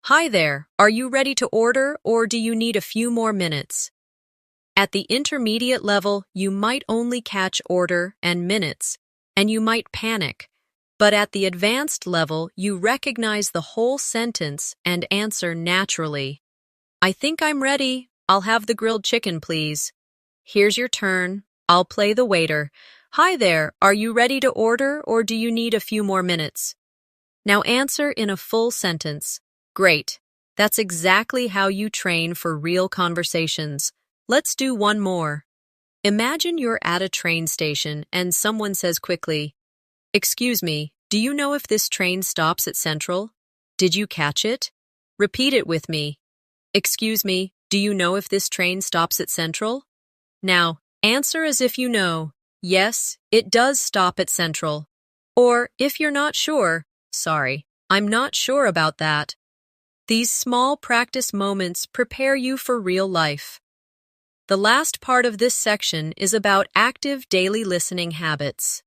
Hi there, are you ready to order or do you need a few more minutes? At the intermediate level, you might only catch order and minutes, and you might panic. But at the advanced level, you recognize the whole sentence and answer naturally. I think I'm ready. I'll have the grilled chicken, please. Here's your turn. I'll play the waiter. Hi there, are you ready to order or do you need a few more minutes? Now answer in a full sentence. Great. That's exactly how you train for real conversations. Let's do one more. Imagine you're at a train station and someone says quickly, "Excuse me, do you know if this train stops at Central? Did you catch it?" Repeat it with me. Excuse me, do you know if this train stops at Central? Now, answer as if you know. Yes, it does stop at Central. Or, if you're not sure, sorry, I'm not sure about that. These small practice moments prepare you for real life. The last part of this section is about active daily listening habits.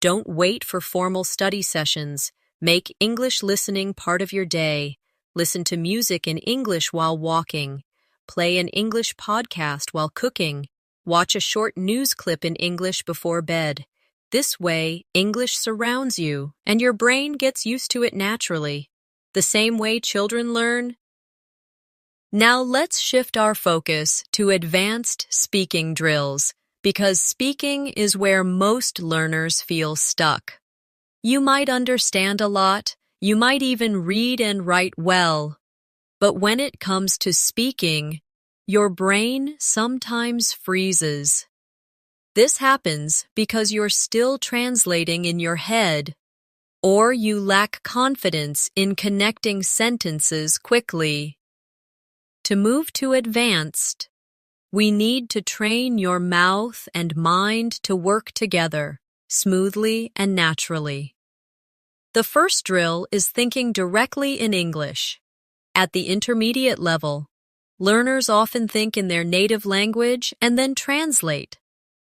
Don't wait for formal study sessions. Make English listening part of your day. Listen to music in English while walking. Play an English podcast while cooking. Watch a short news clip in English before bed. This way, English surrounds you, and your brain gets used to it naturally. The same way children learn. Now let's shift our focus to advanced speaking drills, because speaking is where most learners feel stuck. You might understand a lot, you might even read and write well, but when it comes to speaking, your brain sometimes freezes. This happens because you're still translating in your head, or you lack confidence in connecting sentences quickly. To move to advanced, we need to train your mouth and mind to work together, smoothly and naturally. The first drill is thinking directly in English. At the intermediate level, learners often think in their native language and then translate.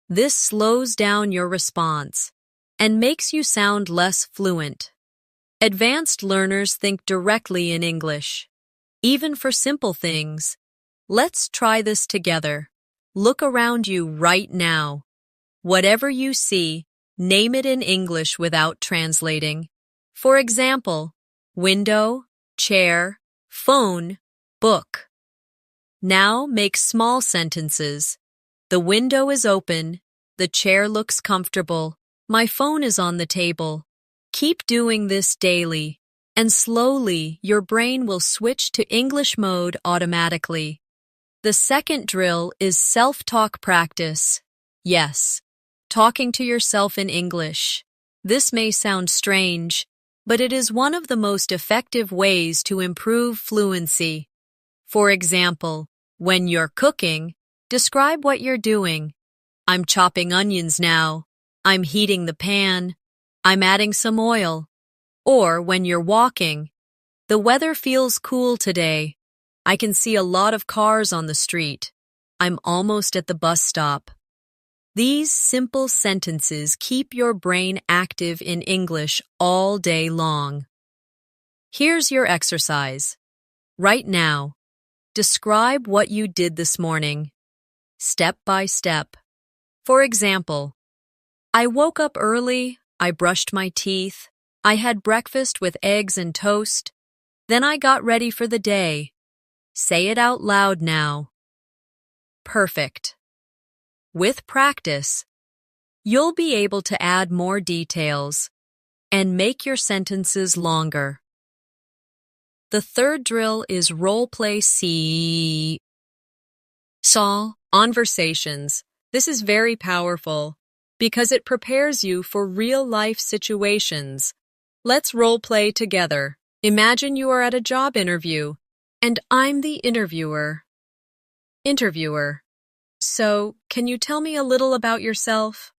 This slows down your response and makes you sound less fluent. Advanced learners think directly in English, even for simple things. Let's try this together. Look around you right now. Whatever you see, name it in English without translating. For example, window, chair, phone, book. Now make small sentences. The window is open. The chair looks comfortable. My phone is on the table. Keep doing this daily, and slowly your brain will switch to English mode automatically. The second drill is self-talk practice. Yes, talking to yourself in English. This may sound strange, but it is one of the most effective ways to improve fluency. For example, when you're cooking, describe what you're doing. I'm chopping onions now. I'm heating the pan. I'm adding some oil. Or when you're walking, the weather feels cool today. I can see a lot of cars on the street. I'm almost at the bus stop. These simple sentences keep your brain active in English all day long. Here's your exercise. Right now, describe what you did this morning, step by step. For example, I woke up early, I brushed my teeth, I had breakfast with eggs and toast, then I got ready for the day. Say it out loud now. Perfect. With practice, you'll be able to add more details and make your sentences longer. The third drill is role-play conversations. This is very powerful because it prepares you for real-life situations. Let's role-play together. Imagine you are at a job interview, and I'm the interviewer. Interviewer: So, can you tell me a little about yourself?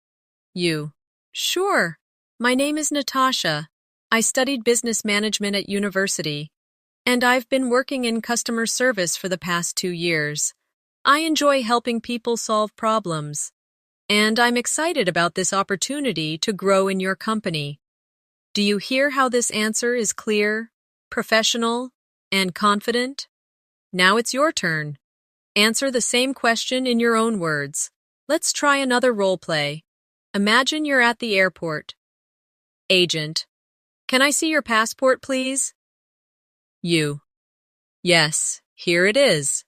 You: Sure. My name is Natasha. I studied business management at university, and I've been working in customer service for the past 2 years. I enjoy helping people solve problems, and I'm excited about this opportunity to grow in your company. Do you hear how this answer is clear, professional, and confident? Now it's your turn. Answer the same question in your own words. Let's try another role play. Imagine you're at the airport. Agent: Can I see your passport, please? You: Yes, here it is.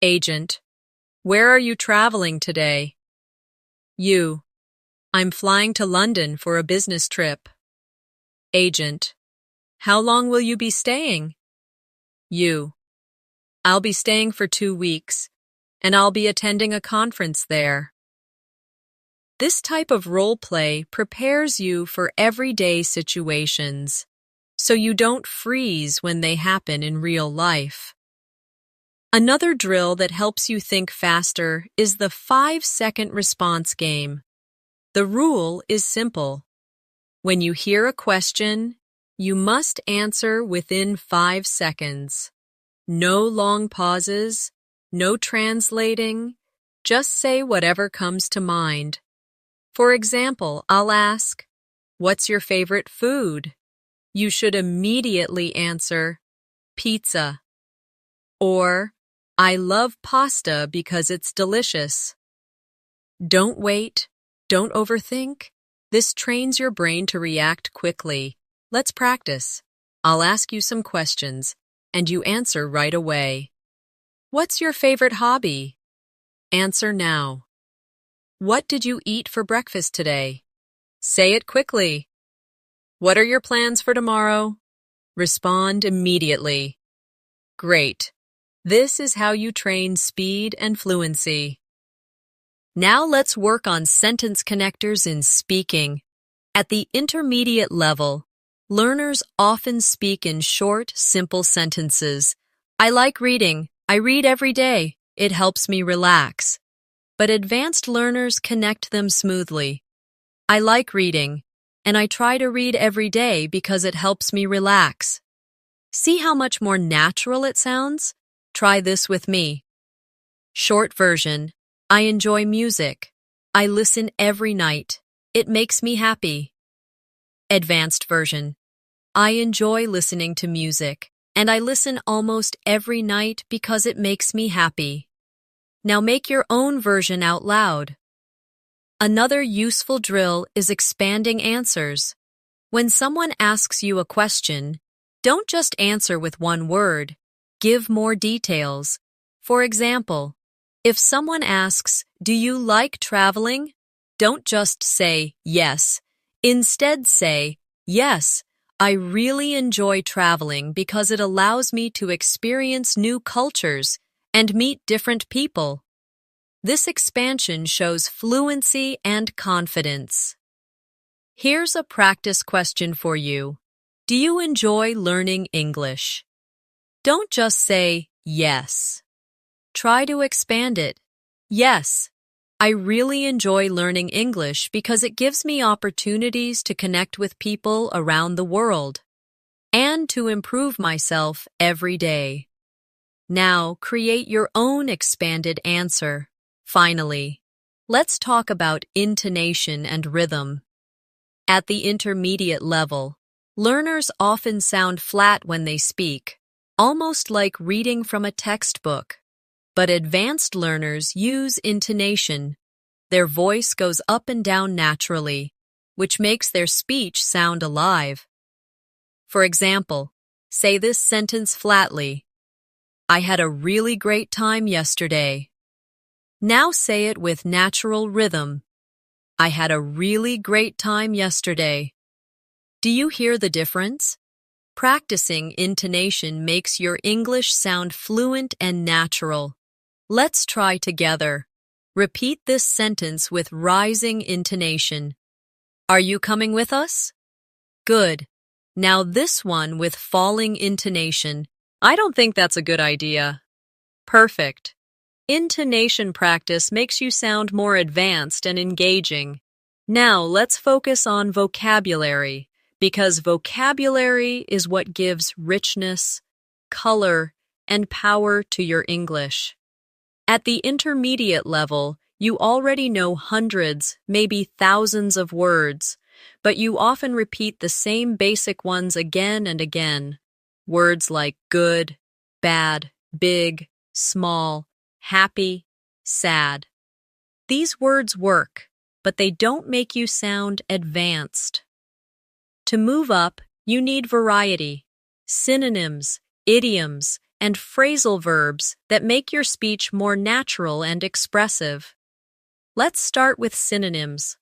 Agent: Where are you traveling today? You: I'm flying to London for a business trip. Agent: How long will you be staying? You: I'll be staying for 2 weeks, and I'll be attending a conference there. This type of role play prepares you for everyday situations, so you don't freeze when they happen in real life. Another drill that helps you think faster is the 5-second response game. The rule is simple. When you hear a question, you must answer within 5 seconds. No long pauses, no translating, just say whatever comes to mind. For example, I'll ask, "What's your favorite food?" You should immediately answer, "Pizza." Or, "I love pasta because it's delicious." Don't wait, don't overthink. This trains your brain to react quickly. Let's practice. I'll ask you some questions, and you answer right away. What's your favorite hobby? Answer now. What did you eat for breakfast today? Say it quickly. What are your plans for tomorrow? Respond immediately. Great. This is how you train speed and fluency. Now let's work on sentence connectors in speaking. At the intermediate level, learners often speak in short, simple sentences. I like reading. I read every day. It helps me relax. But advanced learners connect them smoothly. I like reading, and I try to read every day because it helps me relax. See how much more natural it sounds? Try this with me. Short version, I enjoy music. I listen every night. It makes me happy. Advanced version, I enjoy listening to music, and I listen almost every night because it makes me happy. Now make your own version out loud. Another useful drill is expanding answers. When someone asks you a question, don't just answer with one word. Give more details. For example, if someone asks, "Do you like traveling?" Don't just say yes. Instead say, "Yes, I really enjoy traveling because it allows me to experience new cultures and meet different people." This expansion shows fluency and confidence. Here's a practice question for you. Do you enjoy learning English? Don't just say yes. Try to expand it. Yes, I really enjoy learning English because it gives me opportunities to connect with people around the world and to improve myself every day. Now, create your own expanded answer. Finally, let's talk about intonation and rhythm. At the intermediate level, learners often sound flat when they speak, almost like reading from a textbook. But advanced learners use intonation. Their voice goes up and down naturally, which makes their speech sound alive. For example, say this sentence flatly. I had a really great time yesterday. Now say it with natural rhythm. I had a really great time yesterday. Do you hear the difference? Practicing intonation makes your English sound fluent and natural. Let's try together. Repeat this sentence with rising intonation. Are you coming with us? Good. Now this one with falling intonation. I don't think that's a good idea. Perfect. Intonation practice makes you sound more advanced and engaging. Now let's focus on vocabulary, because vocabulary is what gives richness, color, and power to your English. At the intermediate level, you already know hundreds, maybe thousands of words, but you often repeat the same basic ones again and again. Words like good, bad, big, small, happy, sad. These words work, but they don't make you sound advanced. To move up, you need variety, synonyms, idioms, and phrasal verbs that make your speech more natural and expressive. Let's start with synonyms.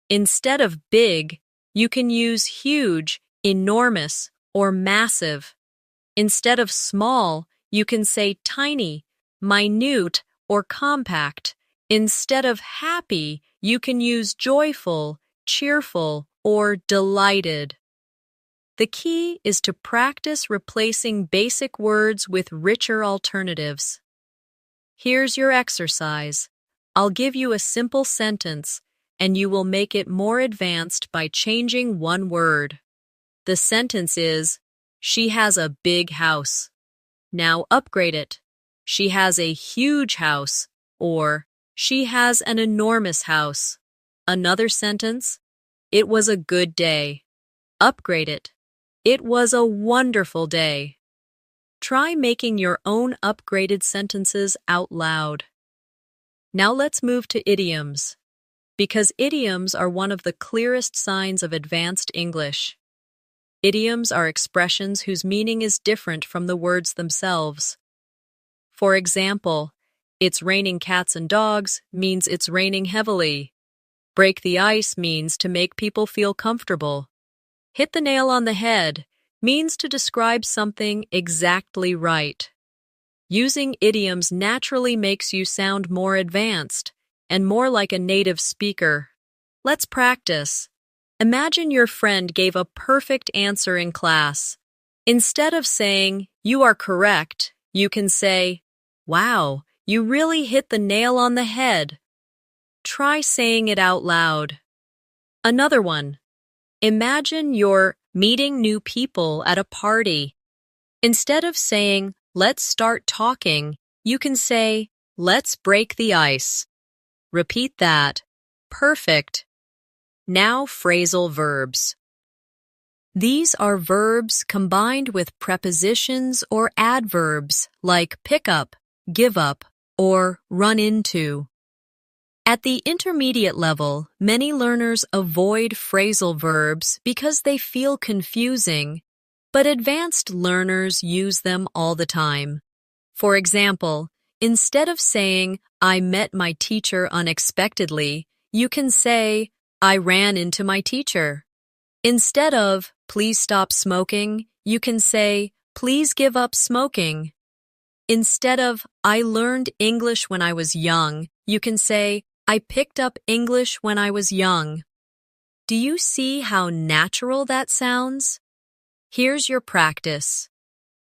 Instead of big, you can use huge, enormous, or massive. Instead of small, you can say tiny, minute, or compact. Instead of happy, you can use joyful, cheerful, or delighted. The key is to practice replacing basic words with richer alternatives. Here's your exercise. I'll give you a simple sentence, and you will make it more advanced by changing one word. The sentence is, she has a big house. Now upgrade it. She has a huge house, or she has an enormous house. Another sentence, it was a good day. Upgrade it. It was a wonderful day. Try making your own upgraded sentences out loud. Now let's move to idioms, because idioms are one of the clearest signs of advanced English. Idioms are expressions whose meaning is different from the words themselves. For example, it's raining cats and dogs means it's raining heavily. Break the ice means to make people feel comfortable. Hit the nail on the head means to describe something exactly right. Using idioms naturally makes you sound more advanced and more like a native speaker. Let's practice. Imagine your friend gave a perfect answer in class. Instead of saying, "You are correct," you can say, "Wow, you really hit the nail on the head." Try saying it out loud. Another one. Imagine you're meeting new people at a party. Instead of saying, let's start talking, you can say, let's break the ice. Repeat that. Perfect. Now phrasal verbs. These are verbs combined with prepositions or adverbs like pick up, give up, or run into. At the intermediate level, many learners avoid phrasal verbs because they feel confusing, but advanced learners use them all the time. For example, instead of saying, I met my teacher unexpectedly, you can say, I ran into my teacher. Instead of, please stop smoking, you can say, please give up smoking. Instead of, I learned English when I was young, you can say, I picked up English when I was young. Do you see how natural that sounds? Here's your practice.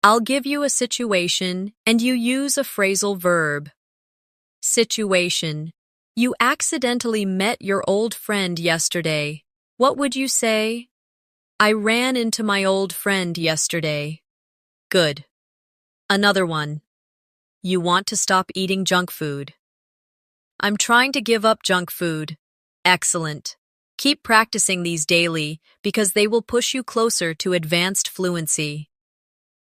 I'll give you a situation and you use a phrasal verb. Situation. You accidentally met your old friend yesterday. What would you say? I ran into my old friend yesterday. Good. Another one. You want to stop eating junk food. I'm trying to give up junk food. Excellent. Keep practicing these daily because they will push you closer to advanced fluency.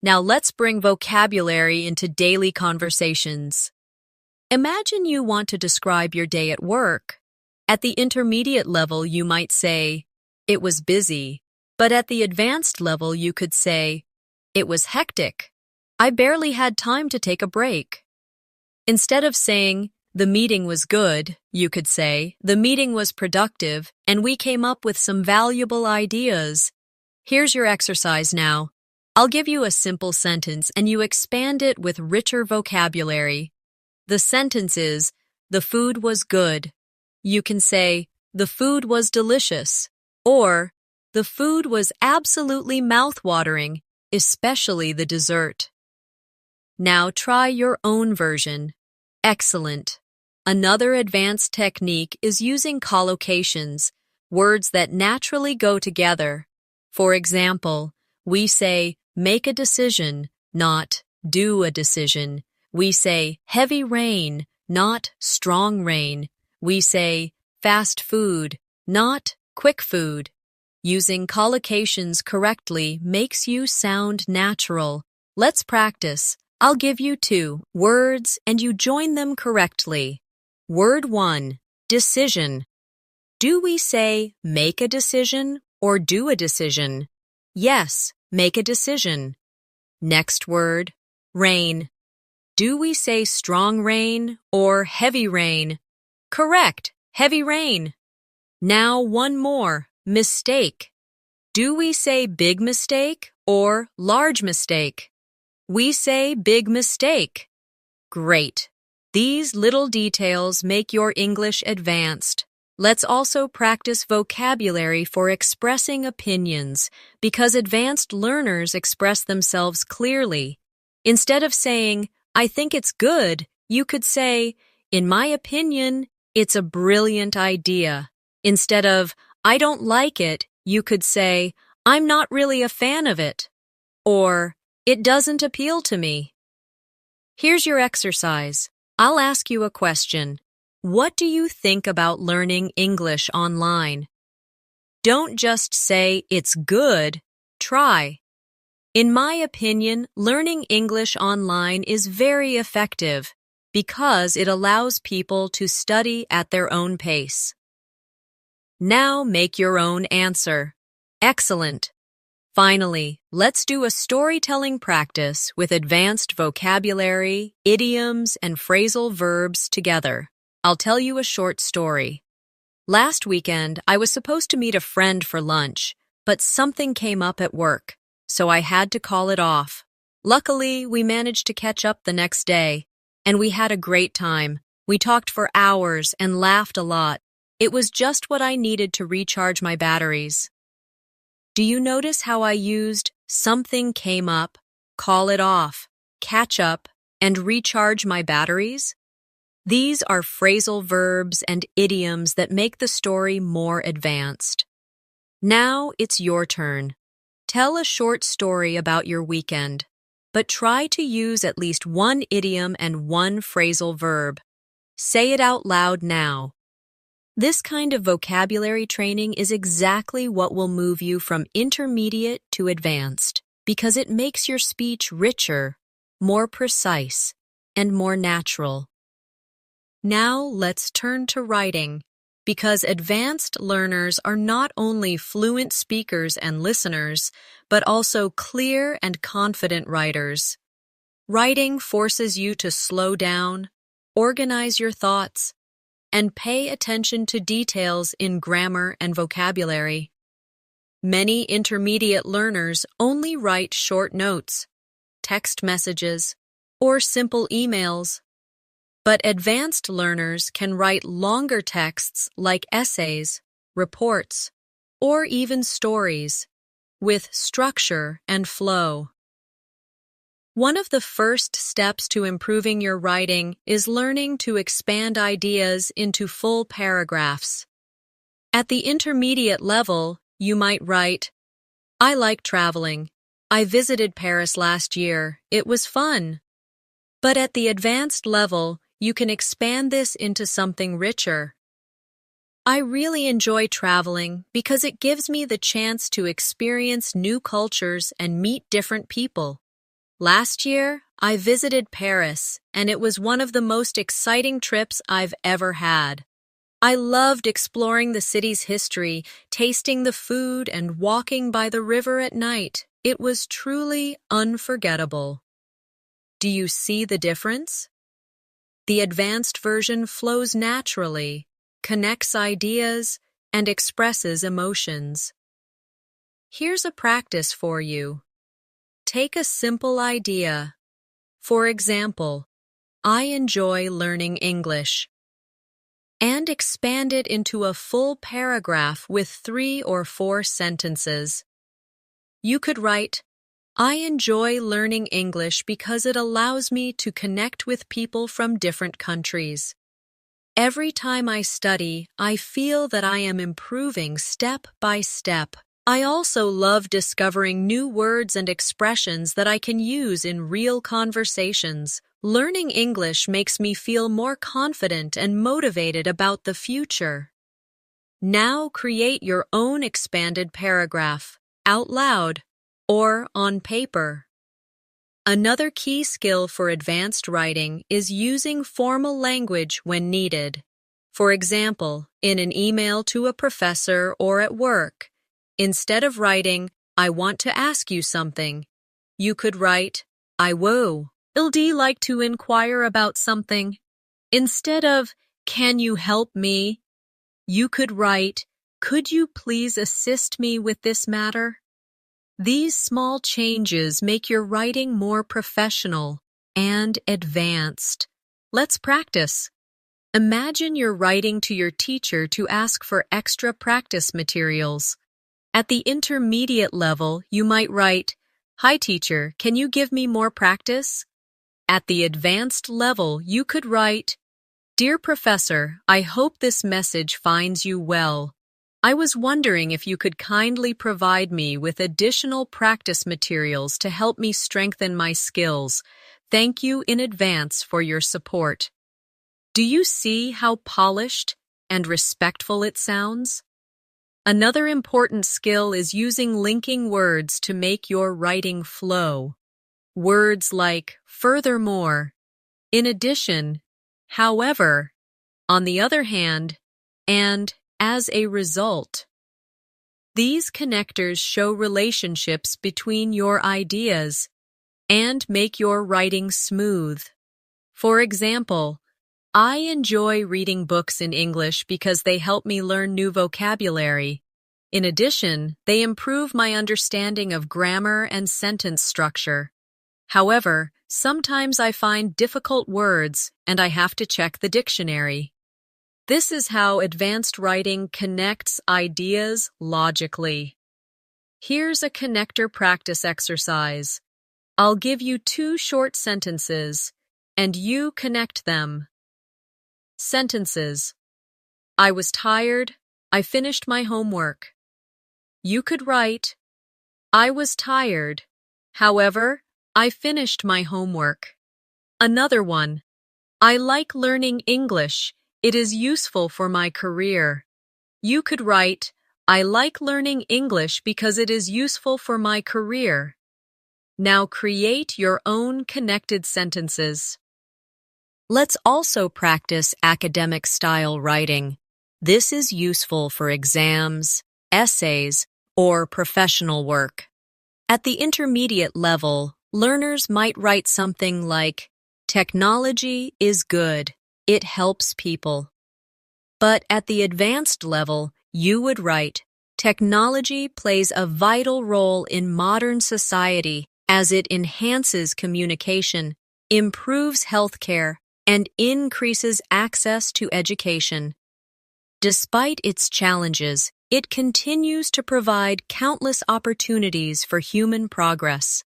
Now let's bring vocabulary into daily conversations. Imagine you want to describe your day at work. At the intermediate level, you might say, it was busy, but at the advanced level, you could say, it was hectic. I barely had time to take a break. Instead of saying, the meeting was good, you could say, the meeting was productive, and we came up with some valuable ideas. Here's your exercise now. I'll give you a simple sentence and you expand it with richer vocabulary. The sentence is, the food was good. You can say, the food was delicious, or the food was absolutely mouth-watering, especially the dessert. Now try your own version. Excellent. Another advanced technique is using collocations, words that naturally go together. For example, we say, make a decision, not do a decision. We say, heavy rain, not strong rain. We say, fast food, not quick food. Using collocations correctly makes you sound natural. Let's practice. I'll give you 2 words and you join them correctly. Word 1, decision. Do we say make a decision or do a decision? Yes, make a decision. Next word, rain. Do we say strong rain or heavy rain? Correct, heavy rain. Now one more, mistake. Do we say big mistake or large mistake? We say big mistake. Great. These little details make your English advanced. Let's also practice vocabulary for expressing opinions because advanced learners express themselves clearly. Instead of saying, I think it's good, you could say, in my opinion, it's a brilliant idea. Instead of, I don't like it, you could say, I'm not really a fan of it. Or, it doesn't appeal to me. Here's your exercise. I'll ask you a question. What do you think about learning English online? Don't just say it's good, try. In my opinion, learning English online is very effective because it allows people to study at their own pace. Now make your own answer. Excellent. Finally, let's do a storytelling practice with advanced vocabulary, idioms, and phrasal verbs together. I'll tell you a short story. Last weekend, I was supposed to meet a friend for lunch, but something came up at work, so I had to call it off. Luckily, we managed to catch up the next day, and we had a great time. We talked for hours and laughed a lot. It was just what I needed to recharge my batteries. Do you notice how I used something came up, call it off, catch up, and recharge my batteries? These are phrasal verbs and idioms that make the story more advanced. Now it's your turn. Tell a short story about your weekend, but try to use at least one idiom and one phrasal verb. Say it out loud now. This kind of vocabulary training is exactly what will move you from intermediate to advanced, because it makes your speech richer, more precise, and more natural. Now let's turn to writing, because advanced learners are not only fluent speakers and listeners, but also clear and confident writers. Writing forces you to slow down, organize your thoughts, and pay attention to details in grammar and vocabulary. Many intermediate learners only write short notes, text messages, or simple emails. But advanced learners can write longer texts like essays, reports, or even stories, with structure and flow. One of the first steps to improving your writing is learning to expand ideas into full paragraphs. At the intermediate level, you might write, "I like traveling. I visited Paris last year. It was fun." But at the advanced level, you can expand this into something richer. "I really enjoy traveling because it gives me the chance to experience new cultures and meet different people. Last year, I visited Paris, and it was one of the most exciting trips I've ever had. I loved exploring the city's history, tasting the food, and walking by the river at night. It was truly unforgettable." Do you see the difference? The advanced version flows naturally, connects ideas, and expresses emotions. Here's a practice for you. Take a simple idea. For example, "I enjoy learning English," and expand it into a full paragraph with 3 or 4 sentences. You could write, "I enjoy learning English because it allows me to connect with people from different countries. Every time I study, I feel that I am improving step by step. I also love discovering new words and expressions that I can use in real conversations. Learning English makes me feel more confident and motivated about the future." Now create your own expanded paragraph, out loud, or on paper. Another key skill for advanced writing is using formal language when needed. For example, in an email to a professor or at work, instead of writing, "I want to ask you something," you could write, "I would like to inquire about something." Instead of, "Can you help me?" you could write, "Could you please assist me with this matter?" These small changes make your writing more professional and advanced. Let's practice. Imagine you're writing to your teacher to ask for extra practice materials. At the intermediate level, you might write, "Hi teacher, can you give me more practice?" At the advanced level, you could write, "Dear Professor, I hope this message finds you well. I was wondering if you could kindly provide me with additional practice materials to help me strengthen my skills. Thank you in advance for your support." Do you see how polished and respectful it sounds? Another important skill is using linking words to make your writing flow. Words like "furthermore," "in addition," "however," "on the other hand," and "as a result." These connectors show relationships between your ideas and make your writing smooth. For example, "I enjoy reading books in English because they help me learn new vocabulary. In addition, they improve my understanding of grammar and sentence structure. However, sometimes I find difficult words and I have to check the dictionary." This is how advanced writing connects ideas logically. Here's a connector practice exercise. I'll give you 2 short sentences, and you connect them. Sentences. I was tired. I finished my homework. You could write, I was tired. However, I finished my homework. Another one. I like learning English. It is useful for my career. You could write, I like learning English because it is useful for my career. Now create your own connected sentences. Let's also practice academic-style writing. This is useful for exams, essays, or professional work. At the intermediate level, learners might write something like, technology is good. It helps people. But at the advanced level, you would write, technology plays a vital role in modern society as it enhances communication, improves healthcare, and increases access to education. Despite its challenges, it continues to provide countless opportunities for human progress.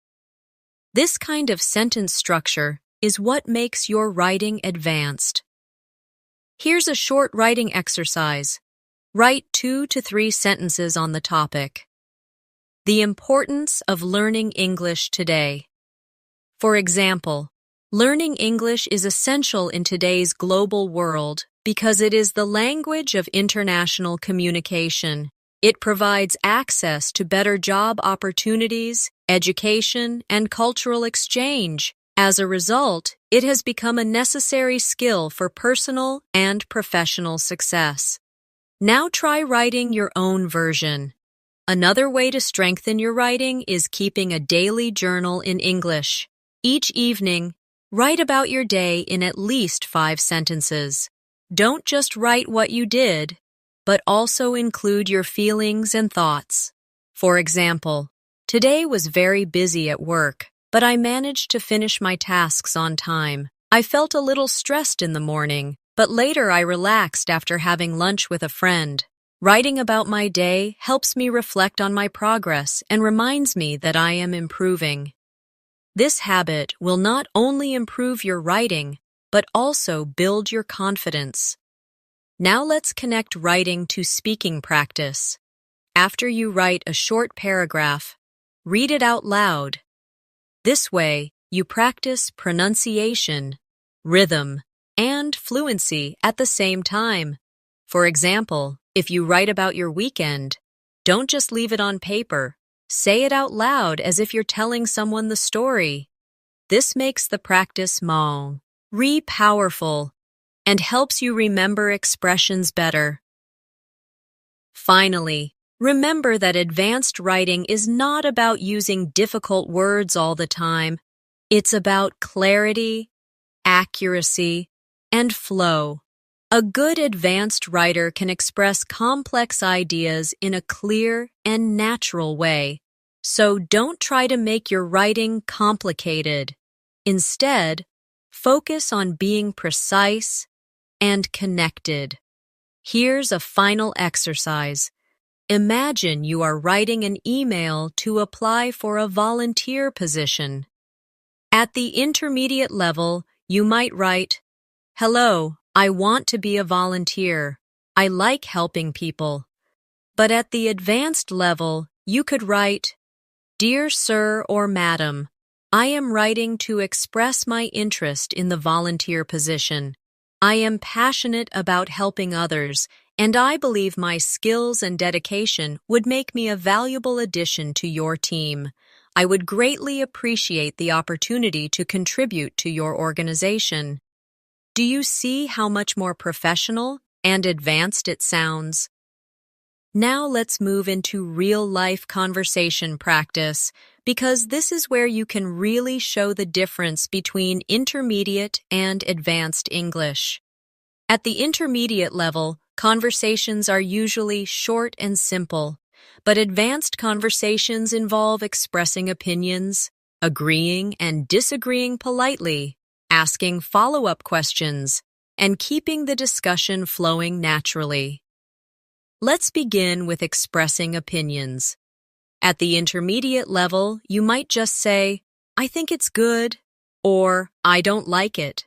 This kind of sentence structure is what makes your writing advanced. Here's a short writing exercise. Write 2 to 3 sentences on the topic. The importance of learning English today. For example, learning English is essential in today's global world because it is the language of international communication. It provides access to better job opportunities, education, and cultural exchange. As a result, it has become a necessary skill for personal and professional success. Now try writing your own version. Another way to strengthen your writing is keeping a daily journal in English. Each evening, write about your day in at least 5 sentences. Don't just write what you did, but also include your feelings and thoughts. For example, today was very busy at work, but I managed to finish my tasks on time. I felt a little stressed in the morning, but later I relaxed after having lunch with a friend. Writing about my day helps me reflect on my progress and reminds me that I am improving. This habit will not only improve your writing, but also build your confidence. Now let's connect writing to speaking practice. After you write a short paragraph, read it out loud. This way, you practice pronunciation, rhythm, and fluency at the same time. For example, if you write about your weekend, don't just leave it on paper. Say it out loud as if you're telling someone the story. This makes the practice powerful and helps you remember expressions better. Finally, remember that advanced writing is not about using difficult words all the time. It's about clarity, accuracy, and flow. A good advanced writer can express complex ideas in a clear and natural way. So don't try to make your writing complicated. Instead, focus on being precise and connected. Here's a final exercise. Imagine you are writing an email to apply for a volunteer position. At the intermediate level, you might write, Hello, I want to be a volunteer. I like helping people. But at the advanced level, you could write, Dear Sir or Madam, I am writing to express my interest in the volunteer position. I am passionate about helping others, and I believe my skills and dedication would make me a valuable addition to your team. I would greatly appreciate the opportunity to contribute to your organization. Do you see how much more professional and advanced it sounds? Now let's move into real-life conversation practice, because this is where you can really show the difference between intermediate and advanced English. At the intermediate level, conversations are usually short and simple, but advanced conversations involve expressing opinions, agreeing and disagreeing politely, asking follow-up questions, and keeping the discussion flowing naturally. Let's begin with expressing opinions. At the intermediate level, you might just say, I think it's good, or I don't like it.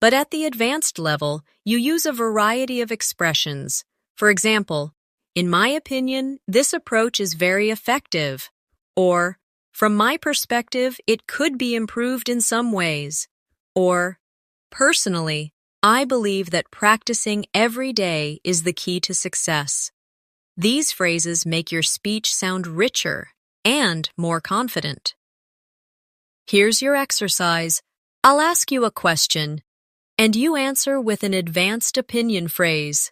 But at the advanced level, you use a variety of expressions. For example, in my opinion, this approach is very effective. Or, from my perspective, it could be improved in some ways. Or, personally, I believe that practicing every day is the key to success. These phrases make your speech sound richer and more confident. Here's your exercise. I'll ask you a question, and you answer with an advanced opinion phrase.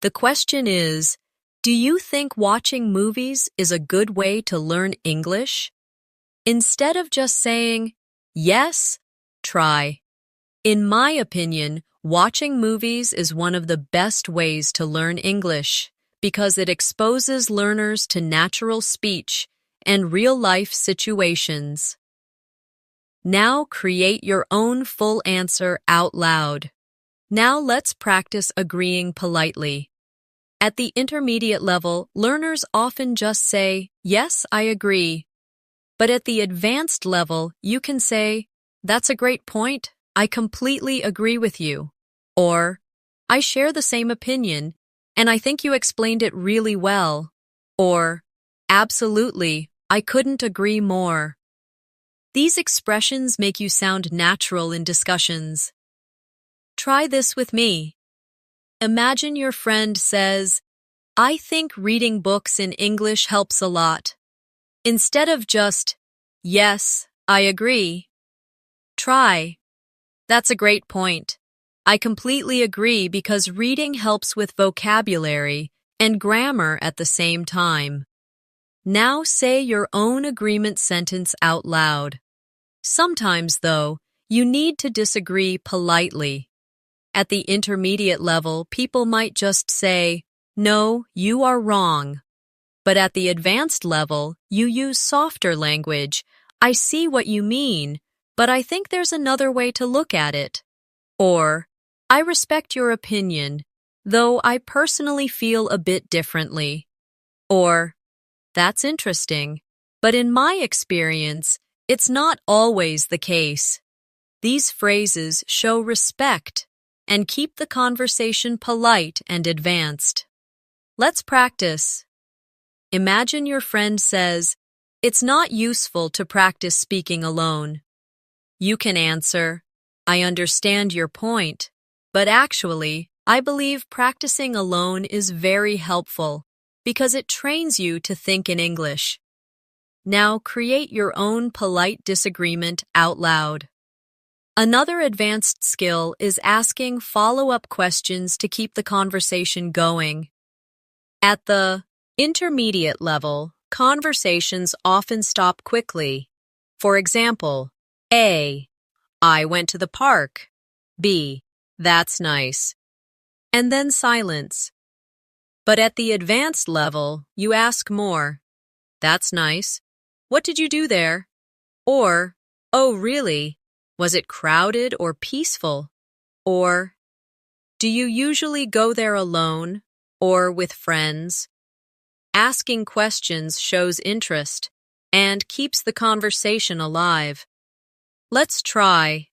The question is, do you think watching movies is a good way to learn English? Instead of just saying, yes, try. In my opinion, watching movies is one of the best ways to learn English because it exposes learners to natural speech and real-life situations. Now create your own full answer out loud. Now let's practice agreeing politely. At the intermediate level, learners often just say, yes, I agree. But at the advanced level, you can say, that's a great point. I completely agree with you. Or, I share the same opinion, and I think you explained it really well. Or, absolutely, I couldn't agree more. These expressions make you sound natural in discussions. Try this with me. Imagine your friend says, I think reading books in English helps a lot. Instead of just, yes, I agree. Try, that's a great point. I completely agree because reading helps with vocabulary and grammar at the same time. Now say your own agreement sentence out loud. Sometimes, though, you need to disagree politely. At the intermediate level, people might just say, no, you are wrong. But at the advanced level, you use softer language. I see what you mean, but I think there's another way to look at it. Or, I respect your opinion, though I personally feel a bit differently. Or, that's interesting, but in my experience, it's not always the case. These phrases show respect and keep the conversation polite and advanced. Let's practice. Imagine your friend says, it's not useful to practice speaking alone. You can answer, I understand your point, but actually, I believe practicing alone is very helpful because it trains you to think in English. Now create your own polite disagreement out loud. Another advanced skill is asking follow-up questions to keep the conversation going. At the intermediate level, conversations often stop quickly. For example, A, I went to the park. B, that's nice. And then silence. But at the advanced level, you ask more. That's nice. What did you do there? Or, oh really? Was it crowded or peaceful? Or, do you usually go there alone or with friends? Asking questions shows interest and keeps the conversation alive. Let's try.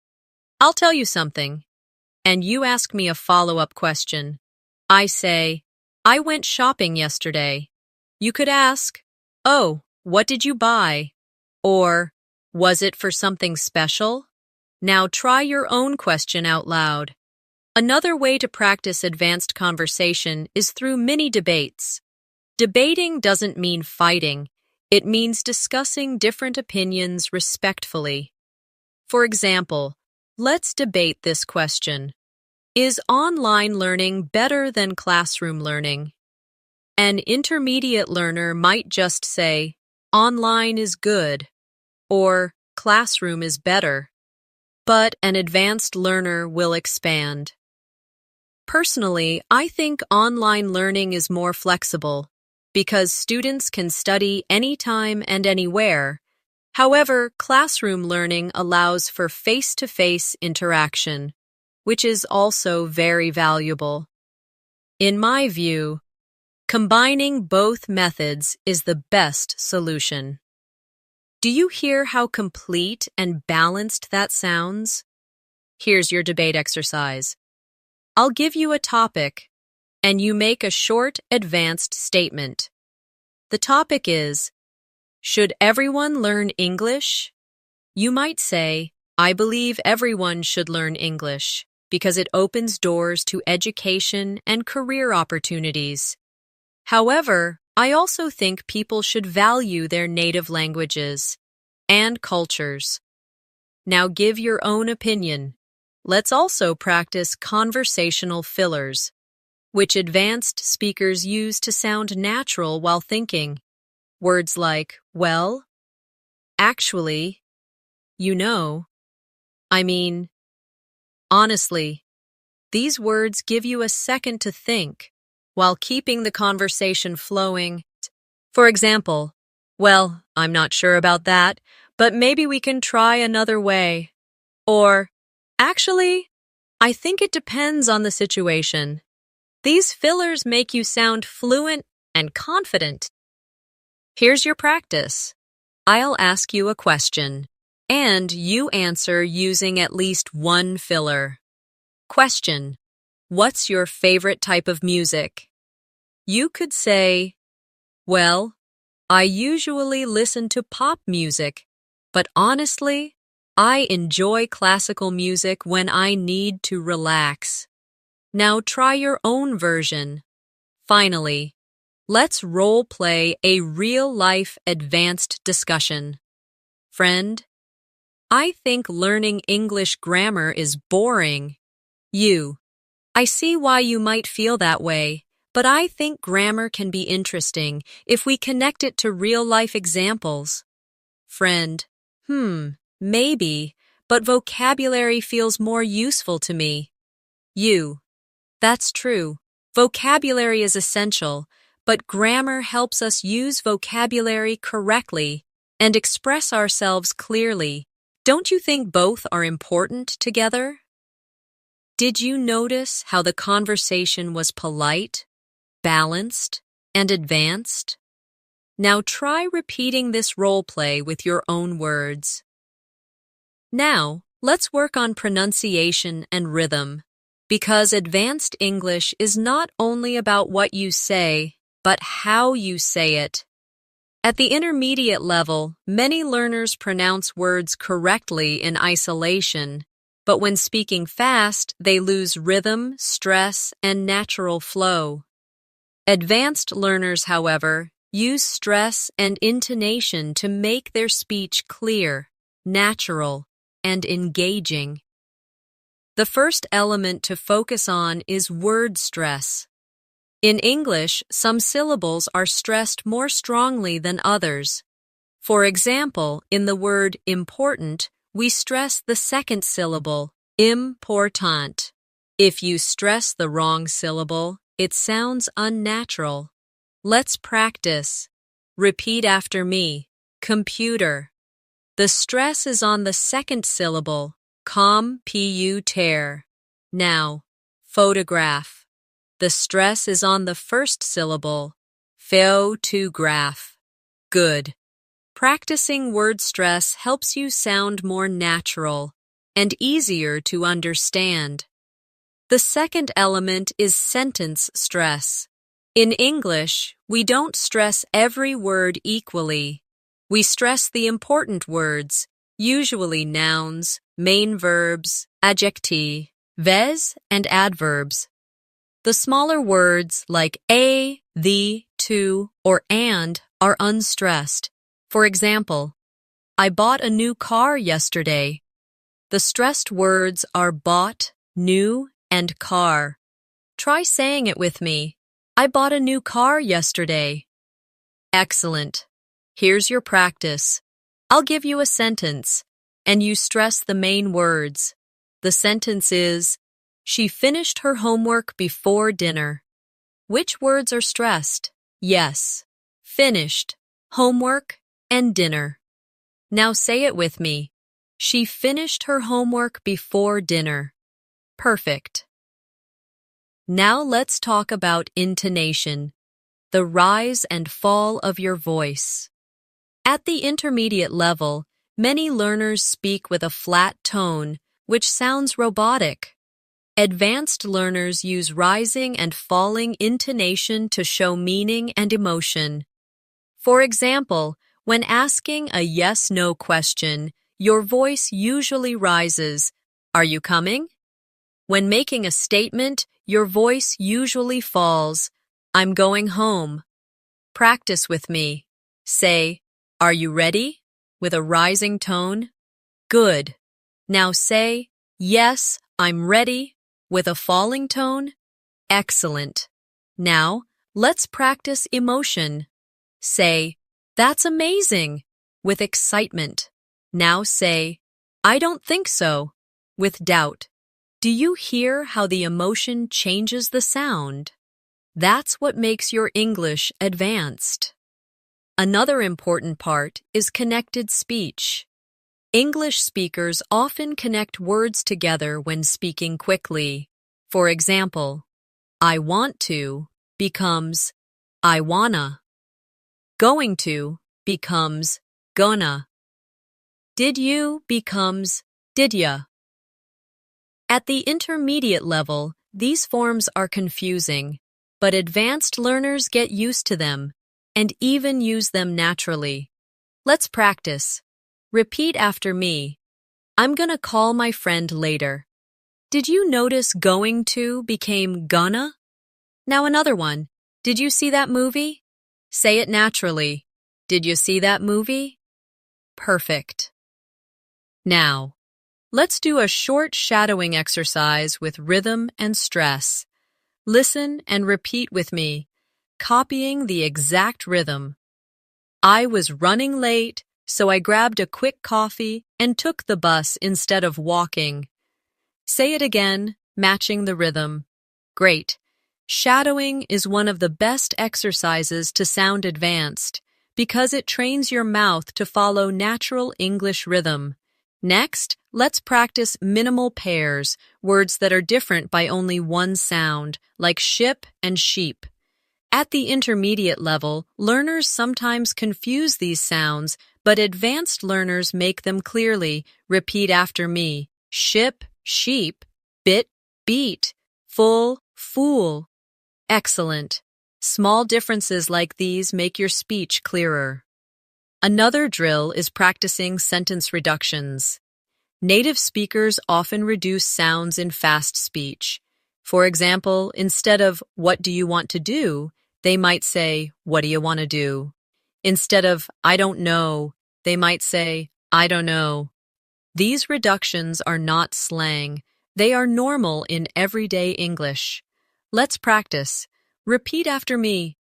I'll tell you something, and you ask me a follow-up question. I say, I went shopping yesterday. You could ask, oh, what did you buy? Or, was it for something special? Now try your own question out loud. Another way to practice advanced conversation is through mini debates. Debating doesn't mean fighting. It means discussing different opinions respectfully. For example, let's debate this question. Is online learning better than classroom learning? An intermediate learner might just say, online is good, or classroom is better. But an advanced learner will expand. Personally, I think online learning is more flexible because students can study anytime and anywhere. However, classroom learning allows for face-to-face interaction, which is also very valuable. In my view, combining both methods is the best solution. Do you hear how complete and balanced that sounds? Here's your debate exercise. I'll give you a topic, and you make a short, advanced statement. The topic is, should everyone learn English? You might say, I believe everyone should learn English because it opens doors to education and career opportunities. However, I also think people should value their native languages and cultures. Now give your own opinion. Let's also practice conversational fillers, which advanced speakers use to sound natural while thinking. Words like, well, actually, you know, I mean, honestly. These words give you a second to think while keeping the conversation flowing. For example, well, I'm not sure about that, but maybe we can try another way. Or, actually, I think it depends on the situation. These fillers make you sound fluent and confident. Here's your practice. I'll ask you a question, and you answer using at least one filler. Question: what's your favorite type of music? You could say, well, I usually listen to pop music, but honestly, I enjoy classical music when I need to relax. Now try your own version. Finally, let's role play a real-life advanced discussion. Friend, I think learning English grammar is boring. I see why you might feel that way, but I think grammar can be interesting if we connect it to real-life examples. Friend, maybe, but vocabulary feels more useful to me. That's true. Vocabulary is essential, but grammar helps us use vocabulary correctly and express ourselves clearly. Don't you think both are important together? Did you notice how the conversation was polite, balanced, and advanced? Now try repeating this role play with your own words. Now, let's work on pronunciation and rhythm, because advanced English is not only about what you say, but how you say it. At the intermediate level, many learners pronounce words correctly in isolation, but when speaking fast, they lose rhythm, stress, and natural flow. Advanced learners, however, use stress and intonation to make their speech clear, natural, and engaging. The first element to focus on is word stress. In English, some syllables are stressed more strongly than others. For example, in the word important, we stress the second syllable, important. If you stress the wrong syllable, it sounds unnatural. Let's practice. Repeat after me. Computer. The stress is on the second syllable, computer. Now, photograph. The stress is on the first syllable, photograph. Good. Practicing word stress helps you sound more natural and easier to understand. The second element is sentence stress. In English, we don't stress every word equally. We stress the important words, usually nouns, main verbs, adjectives, and adverbs. The smaller words like a, the, to, or and are unstressed. For example, I bought a new car yesterday. The stressed words are bought, new, and car. Try saying it with me. I bought a new car yesterday. Excellent. Here's your practice. I'll give you a sentence, and you stress the main words. The sentence is, she finished her homework before dinner. Which words are stressed? Yes. Finished, homework, and dinner. Now say it with me. She finished her homework before dinner. Perfect. Now let's talk about intonation, the rise and fall of your voice. At the intermediate level, many learners speak with a flat tone, which sounds robotic. Advanced learners use rising and falling intonation to show meaning and emotion. For example, when asking a yes-no question, your voice usually rises. Are you coming? When making a statement, your voice usually falls. I'm going home. Practice with me. Say, are you ready? With a rising tone. Good. Now say, yes, I'm ready. With a falling tone. Excellent. Now, let's practice emotion. Say, that's amazing. With excitement. Now say, I don't think so. With doubt. Do you hear how the emotion changes the sound? That's what makes your English advanced. Another important part is connected speech. English speakers often connect words together when speaking quickly. For example, I want to becomes I wanna. Going to becomes gonna. Did you becomes did ya. At the intermediate level, these forms are confusing, but advanced learners get used to them and even use them naturally. Let's practice. Repeat after me. I'm gonna call my friend later. Did you notice going to became gonna? Now another one. Did you see that movie? Say it naturally. Did you see that movie? Perfect. Now, let's do a short shadowing exercise with rhythm and stress. Listen and repeat with me, copying the exact rhythm. I was running late, so I grabbed a quick coffee and took the bus instead of walking. Say it again, matching the rhythm. Great. Shadowing is one of the best exercises to sound advanced because it trains your mouth to follow natural English rhythm. Next, let's practice minimal pairs, words that are different by only one sound, like ship and sheep. At the intermediate level, learners sometimes confuse these sounds, but advanced learners make them clearly. Repeat after me. Ship, sheep, bit, beat, full, fool. Excellent. Small differences like these make your speech clearer. Another drill is practicing sentence reductions. Native speakers often reduce sounds in fast speech. For example, instead of "What do you want to do?" they might say, "What do you want to do?" Instead of "I don't know," they might say, "I don't know." These reductions are not slang. They are normal in everyday English. Let's practice. Repeat after me.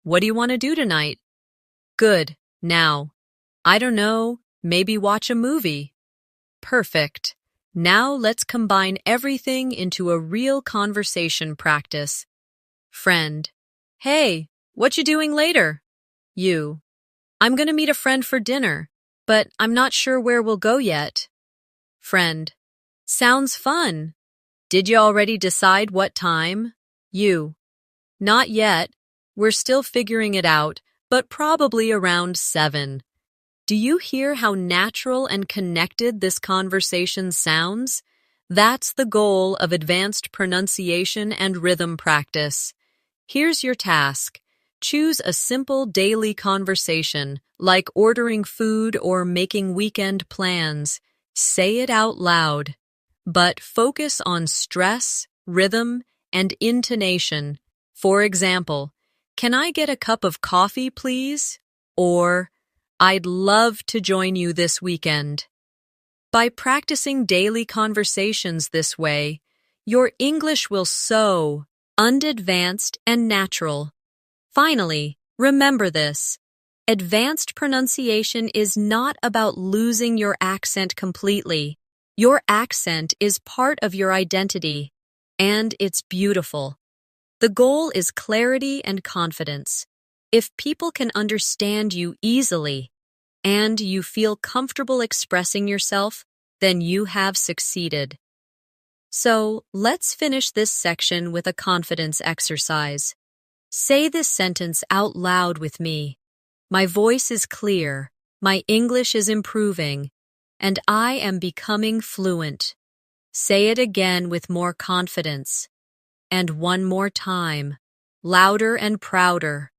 What do you want to do tonight? Good. Now. I don't know. Maybe watch a movie. Perfect. Now let's combine everything into a real conversation practice. Friend. Hey, what you doing later? You. I'm gonna meet a friend for dinner, but I'm not sure where we'll go yet. Friend. Sounds fun. Did you already decide what time? You. Not yet. We're still figuring it out, but probably around 7. Do you hear how natural and connected this conversation sounds? That's the goal of advanced pronunciation and rhythm practice. Here's your task. Choose a simple daily conversation, like ordering food or making weekend plans. Say it out loud. But focus on stress, rhythm, and intonation. For example, can I get a cup of coffee, please? Or, I'd love to join you this weekend. By practicing daily conversations this way, your English will soar, unadvanced and natural. Finally, remember this. Advanced pronunciation is not about losing your accent completely. Your accent is part of your identity, and it's beautiful. The goal is clarity and confidence. If people can understand you easily and you feel comfortable expressing yourself, then you have succeeded. So, let's finish this section with a confidence exercise. Say this sentence out loud with me. My voice is clear, my English is improving, and I am becoming fluent. Say it again with more confidence. And one more time, louder and prouder.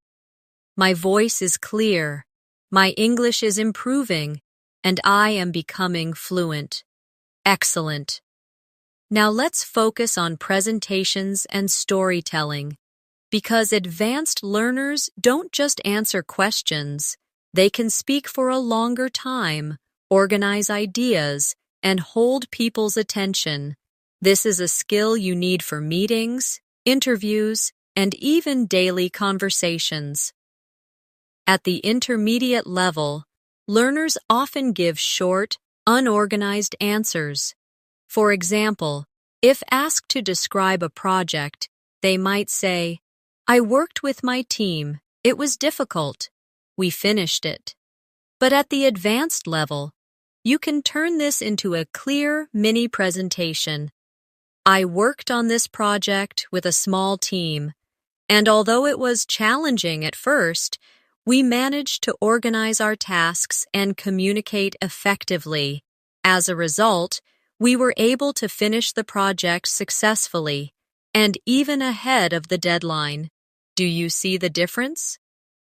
My voice is clear, my English is improving, and I am becoming fluent. Excellent. Now let's focus on presentations and storytelling, because advanced learners don't just answer questions, they can speak for a longer time, organize ideas, and hold people's attention. This is a skill you need for meetings, interviews, and even daily conversations. At the intermediate level, learners often give short, unorganized answers. For example, if asked to describe a project, they might say, "I worked with my team. It was difficult. We finished it." But at the advanced level, you can turn this into a clear mini presentation. I worked on this project with a small team, and although it was challenging at first, we managed to organize our tasks and communicate effectively. As a result, we were able to finish the project successfully, and even ahead of the deadline. Do you see the difference?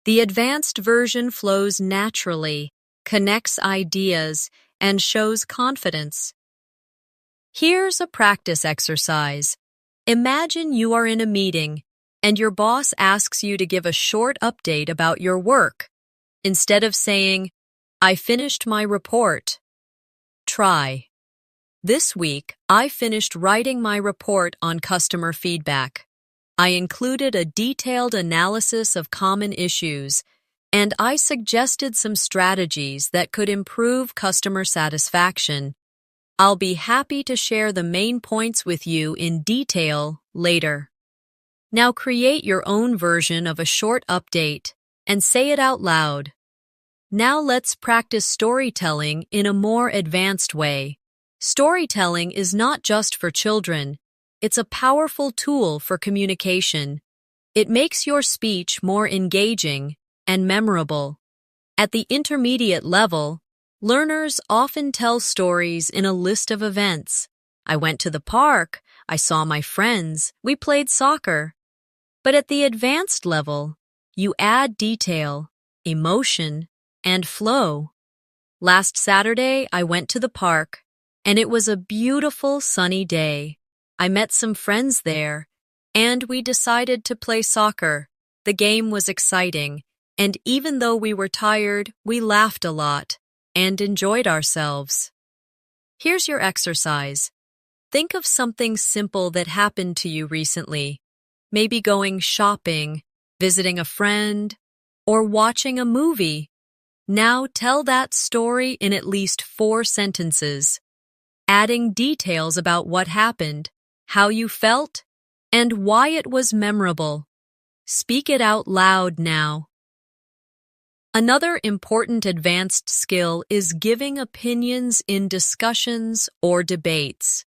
The advanced version flows naturally, connects ideas, and shows confidence. Here's a practice exercise. Imagine you are in a meeting, and your boss asks you to give a short update about your work. Instead of saying, "I finished my report," try, "This week, I finished writing my report on customer feedback. I included a detailed analysis of common issues, and I suggested some strategies that could improve customer satisfaction. I'll be happy to share the main points with you in detail later." Now create your own version of a short update and say it out loud. Now let's practice storytelling in a more advanced way. Storytelling is not just for children. It's a powerful tool for communication. It makes your speech more engaging and memorable. At the intermediate level, learners often tell stories in a list of events. I went to the park, I saw my friends, we played soccer. But at the advanced level, you add detail, emotion, and flow. Last Saturday, I went to the park, and it was a beautiful sunny day. I met some friends there, and we decided to play soccer. The game was exciting, and even though we were tired, we laughed a lot and enjoyed ourselves. Here's your exercise. Think of something simple that happened to you recently. Maybe going shopping, visiting a friend, or watching a movie. Now tell that story in at least 4 sentences, adding details about what happened, how you felt, and why it was memorable. Speak it out loud now. Another important advanced skill is giving opinions in discussions or debates.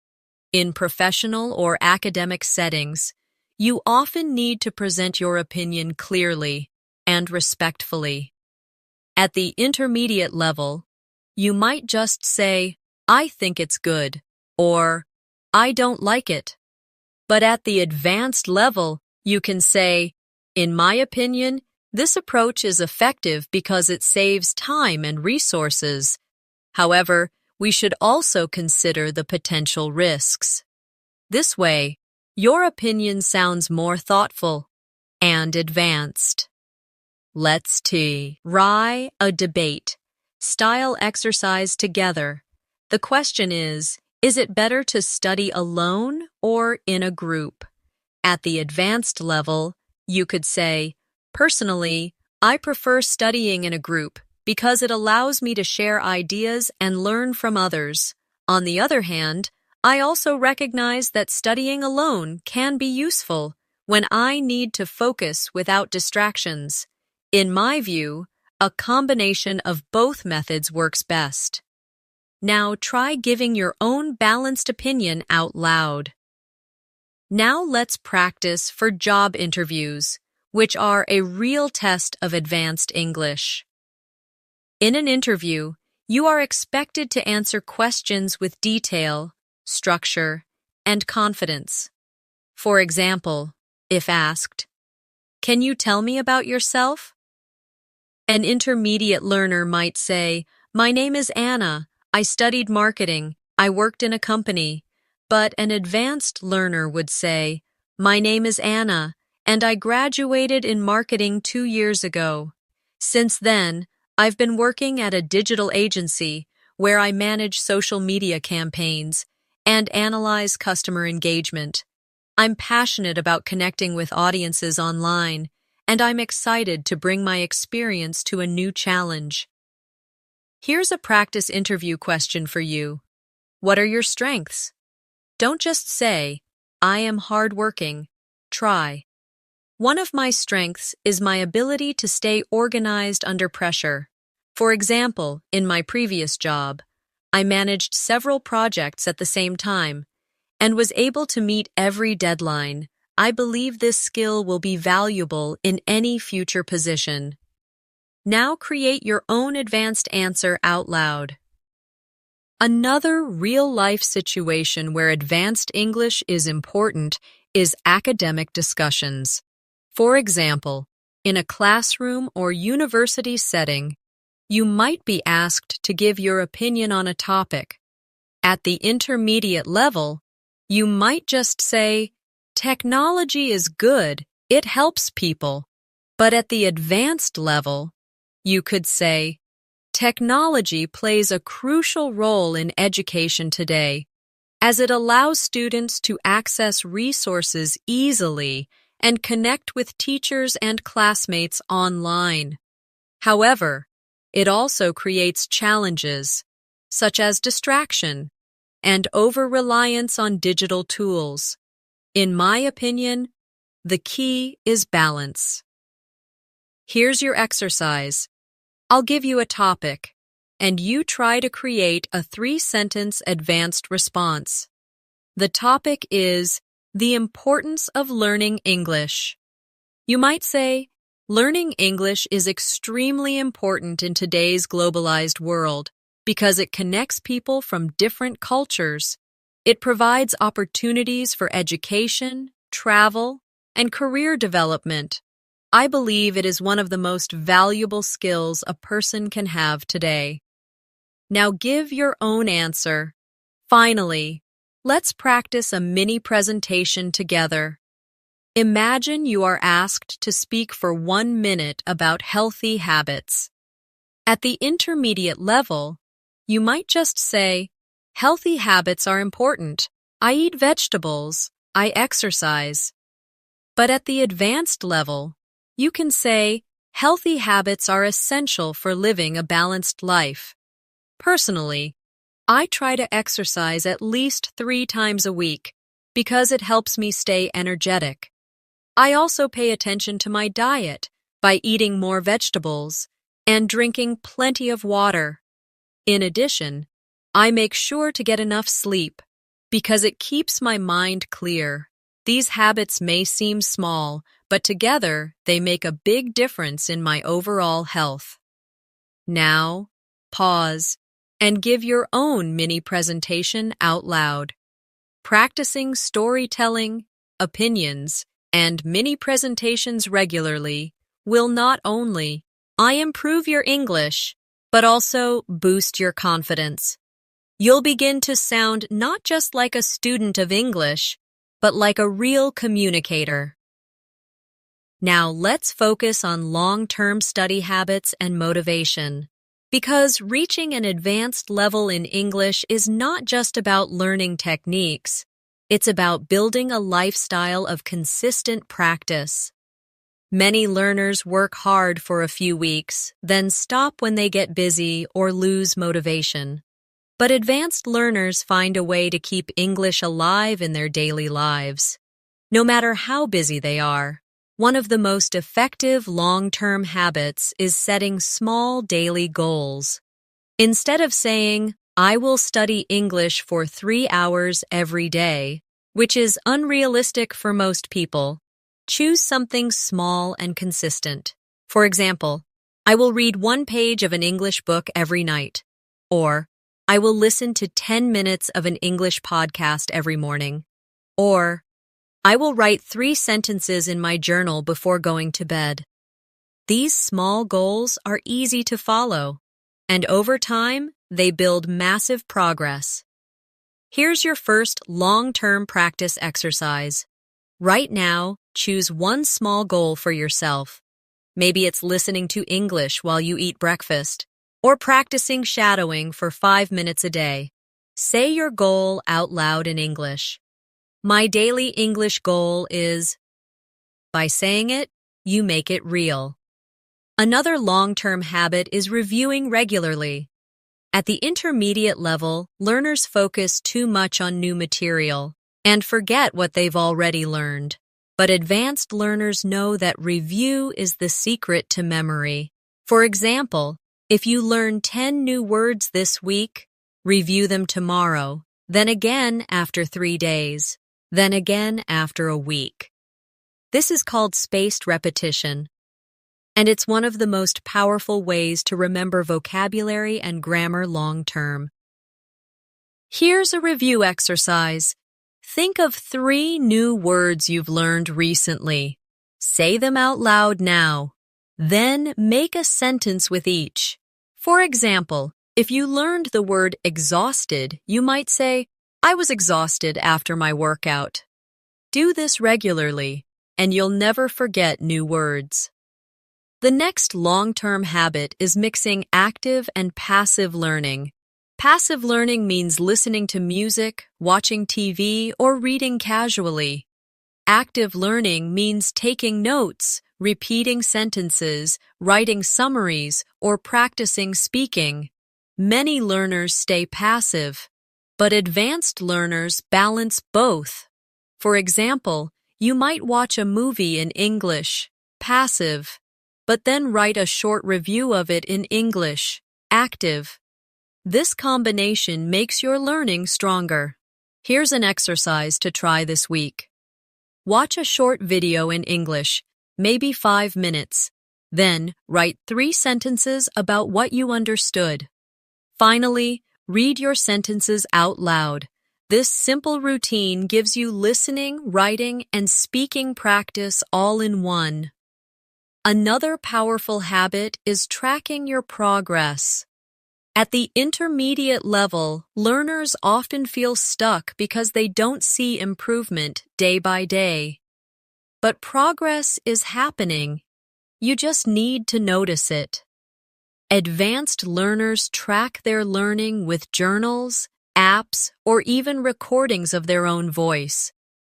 In professional or academic settings, you often need to present your opinion clearly and respectfully. At the intermediate level, you might just say, "I think it's good," or "I don't like it." But at the advanced level, you can say, "In my opinion, this approach is effective because it saves time and resources. However, we should also consider the potential risks." This way, your opinion sounds more thoughtful and advanced. Let's try a debate style exercise together. The question is it better to study alone or in a group? At the advanced level, you could say, "Personally, I prefer studying in a group because it allows me to share ideas and learn from others. On the other hand, I also recognize that studying alone can be useful when I need to focus without distractions. In my view, a combination of both methods works best." Now try giving your own balanced opinion out loud. Now let's practice for job interviews, which are a real test of advanced English. In an interview, you are expected to answer questions with detail, structure, and confidence. For example, if asked, "Can you tell me about yourself?" An intermediate learner might say, "My name is Anna. I studied marketing. I worked in a company." But an advanced learner would say, "My name is Anna, and I graduated in marketing 2 years ago. Since then, I've been working at a digital agency where I manage social media campaigns and analyze customer engagement. I'm passionate about connecting with audiences online, and I'm excited to bring my experience to a new challenge." Here's a practice interview question for you. What are your strengths? Don't just say, "I am hardworking." Try. "One of my strengths is my ability to stay organized under pressure. For example, in my previous job, I managed several projects at the same time and was able to meet every deadline. I believe this skill will be valuable in any future position." Now create your own advanced answer out loud. Another real-life situation where advanced English is important is academic discussions. For example, in a classroom or university setting, you might be asked to give your opinion on a topic. At the intermediate level, you might just say, "Technology is good, it helps people." But at the advanced level, you could say, "Technology plays a crucial role in education today, as it allows students to access resources easily and connect with teachers and classmates online. However, it also creates challenges, such as distraction and over-reliance on digital tools. In my opinion, the key is balance." Here's your exercise. I'll give you a topic, and you try to create a 3-sentence advanced response. The topic is the importance of learning English. You might say, "Learning English is extremely important in today's globalized world because it connects people from different cultures. It provides opportunities for education, travel, and career development. I believe it is one of the most valuable skills a person can have today." Now give your own answer. Finally, let's practice a mini presentation together. Imagine you are asked to speak for 1 minute about healthy habits. At the intermediate level, you might just say, "Healthy habits are important. I eat vegetables. I exercise." But at the advanced level, you can say, "Healthy habits are essential for living a balanced life. Personally, I try to exercise at least 3 times a week because it helps me stay energetic. I also pay attention to my diet by eating more vegetables and drinking plenty of water. In addition, I make sure to get enough sleep because it keeps my mind clear." These habits may seem small, but together they make a big difference in my overall health. Now, pause and give your own mini presentation out loud. Practicing storytelling, opinions, and mini presentations regularly will not only improve your English, but also boost your confidence. You'll begin to sound not just like a student of English, but like a real communicator. Now let's focus on long-term study habits and motivation, because reaching an advanced level in English is not just about learning techniques, it's about building a lifestyle of consistent practice. Many learners work hard for a few weeks, then stop when they get busy or lose motivation. But advanced learners find a way to keep English alive in their daily lives. No matter how busy they are, one of the most effective long-term habits is setting small daily goals. Instead of saying, "I will study English for 3 hours every day," which is unrealistic for most people, choose something small and consistent. For example, "I will read 1 page of an English book every night," or I will listen to 10 minutes of an English podcast every morning. Or, I will write 3 sentences in my journal before going to bed. These small goals are easy to follow, and over time, they build massive progress. Here's your first long-term practice exercise. Right now, choose one small goal for yourself. Maybe it's listening to English while you eat breakfast, or practicing shadowing for 5 minutes a day. Say your goal out loud in English. My daily English goal is... By saying it, you make it real. Another long-term habit is reviewing regularly. At the intermediate level, learners focus too much on new material and forget what they've already learned. But advanced learners know that review is the secret to memory. For example, if you learn 10 new words this week, review them tomorrow, then again after 3 days, then again after a week. This is called spaced repetition, and it's one of the most powerful ways to remember vocabulary and grammar long-term. Here's a review exercise. Think of 3 new words you've learned recently. Say them out loud now. Then make a sentence with each. For example, if you learned the word exhausted, you might say, I was exhausted after my workout. Do this regularly, and you'll never forget new words. The next long-term habit is mixing active and passive learning. Passive learning means listening to music, watching TV, or reading casually. Active learning means taking notes, repeating sentences, writing summaries, or practicing speaking. Many learners stay passive, but advanced learners balance both. For example, you might watch a movie in English, passive, but then write a short review of it in English, active. This combination makes your learning stronger. Here's an exercise to try this week. Watch a short video in English, maybe 5 minutes. Then, write 3 sentences about what you understood. Finally, read your sentences out loud. This simple routine gives you listening, writing, and speaking practice all in one. Another powerful habit is tracking your progress. At the intermediate level, learners often feel stuck because they don't see improvement day by day. But progress is happening. You just need to notice it. Advanced learners track their learning with journals, apps, or even recordings of their own voice.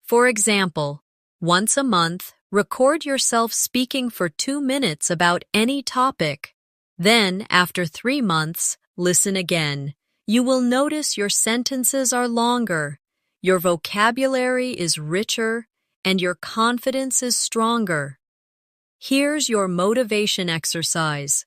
For example, once a month, record yourself speaking for 2 minutes about any topic. Then, after 3 months, listen again. You will notice your sentences are longer, your vocabulary is richer, and your confidence is stronger. Here's your motivation exercise.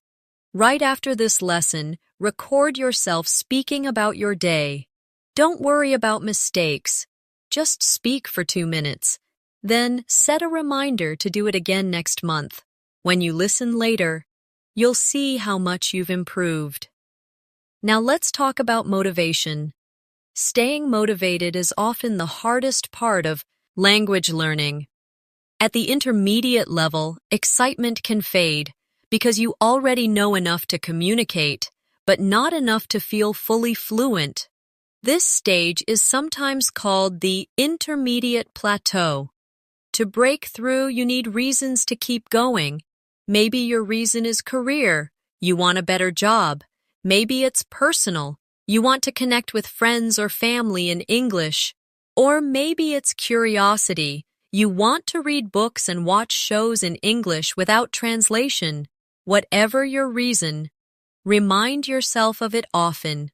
Right after this lesson, record yourself speaking about your day. Don't worry about mistakes. Just speak for 2 minutes. Then set a reminder to do it again next month. When you listen later, you'll see how much you've improved. Now let's talk about motivation. Staying motivated is often the hardest part of language learning. At the intermediate level, excitement can fade because you already know enough to communicate, but not enough to feel fully fluent. This stage is sometimes called the intermediate plateau. To break through, you need reasons to keep going. Maybe your reason is career. You want a better job. Maybe it's personal. You want to connect with friends or family in English. Or maybe it's curiosity. You want to read books and watch shows in English without translation. Whatever your reason, remind yourself of it often.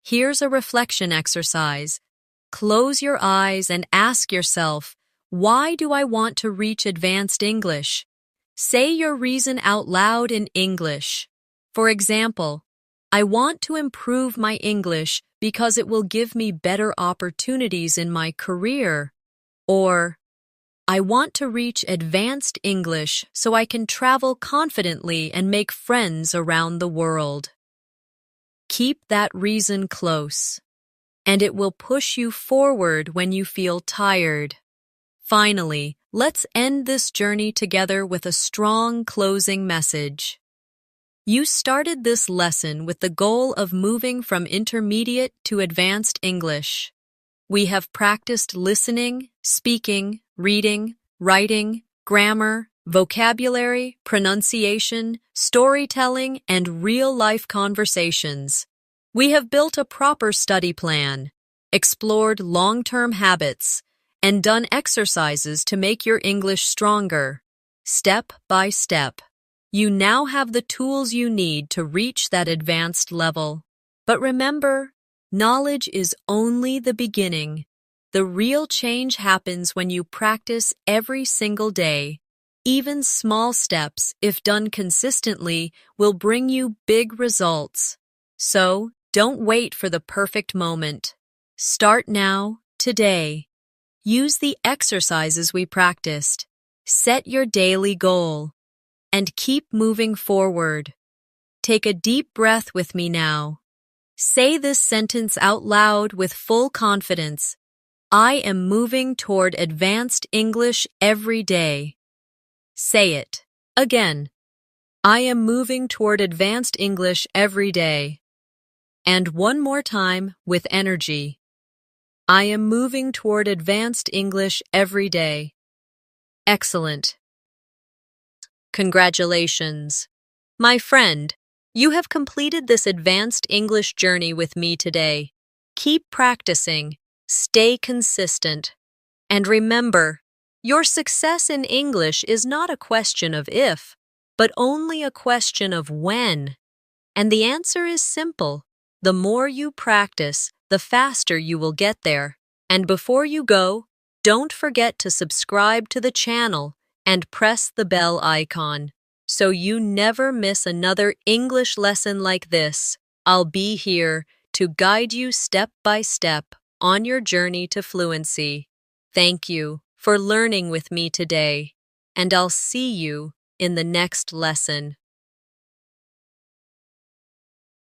Here's a reflection exercise. Close your eyes and ask yourself, why do I want to reach advanced English? Say your reason out loud in English. For example, I want to improve my English because it will give me better opportunities in my career. Or, I want to reach advanced English so I can travel confidently and make friends around the world. Keep that reason close, and it will push you forward when you feel tired. Finally, let's end this journey together with a strong closing message. You started this lesson with the goal of moving from intermediate to advanced English. We have practiced listening, speaking, reading, writing, grammar, vocabulary, pronunciation, storytelling, and real-life conversations. We have built a proper study plan, explored long-term habits, and done exercises to make your English stronger. Step by step, you now have the tools you need to reach that advanced level. But remember, knowledge is only the beginning. The real change happens when you practice every single day. Even small steps, if done consistently, will bring you big results. So, don't wait for the perfect moment. Start now, today. Use the exercises we practiced. Set your daily goal. And keep moving forward. Take a deep breath with me now. Say this sentence out loud with full confidence. I am moving toward advanced English every day. Say it. Again. I am moving toward advanced English every day. And one more time with energy. I am moving toward advanced English every day. Excellent. Congratulations. My friend, you have completed this advanced English journey with me today. Keep practicing, stay consistent, and remember, your success in English is not a question of if, but only a question of when. And the answer is simple. The more you practice, the faster you will get there. And before you go, don't forget to subscribe to the channel and press the bell icon, so you never miss another English lesson like this. I'll be here to guide you step by step on your journey to fluency. Thank you for learning with me today, and I'll see you in the next lesson.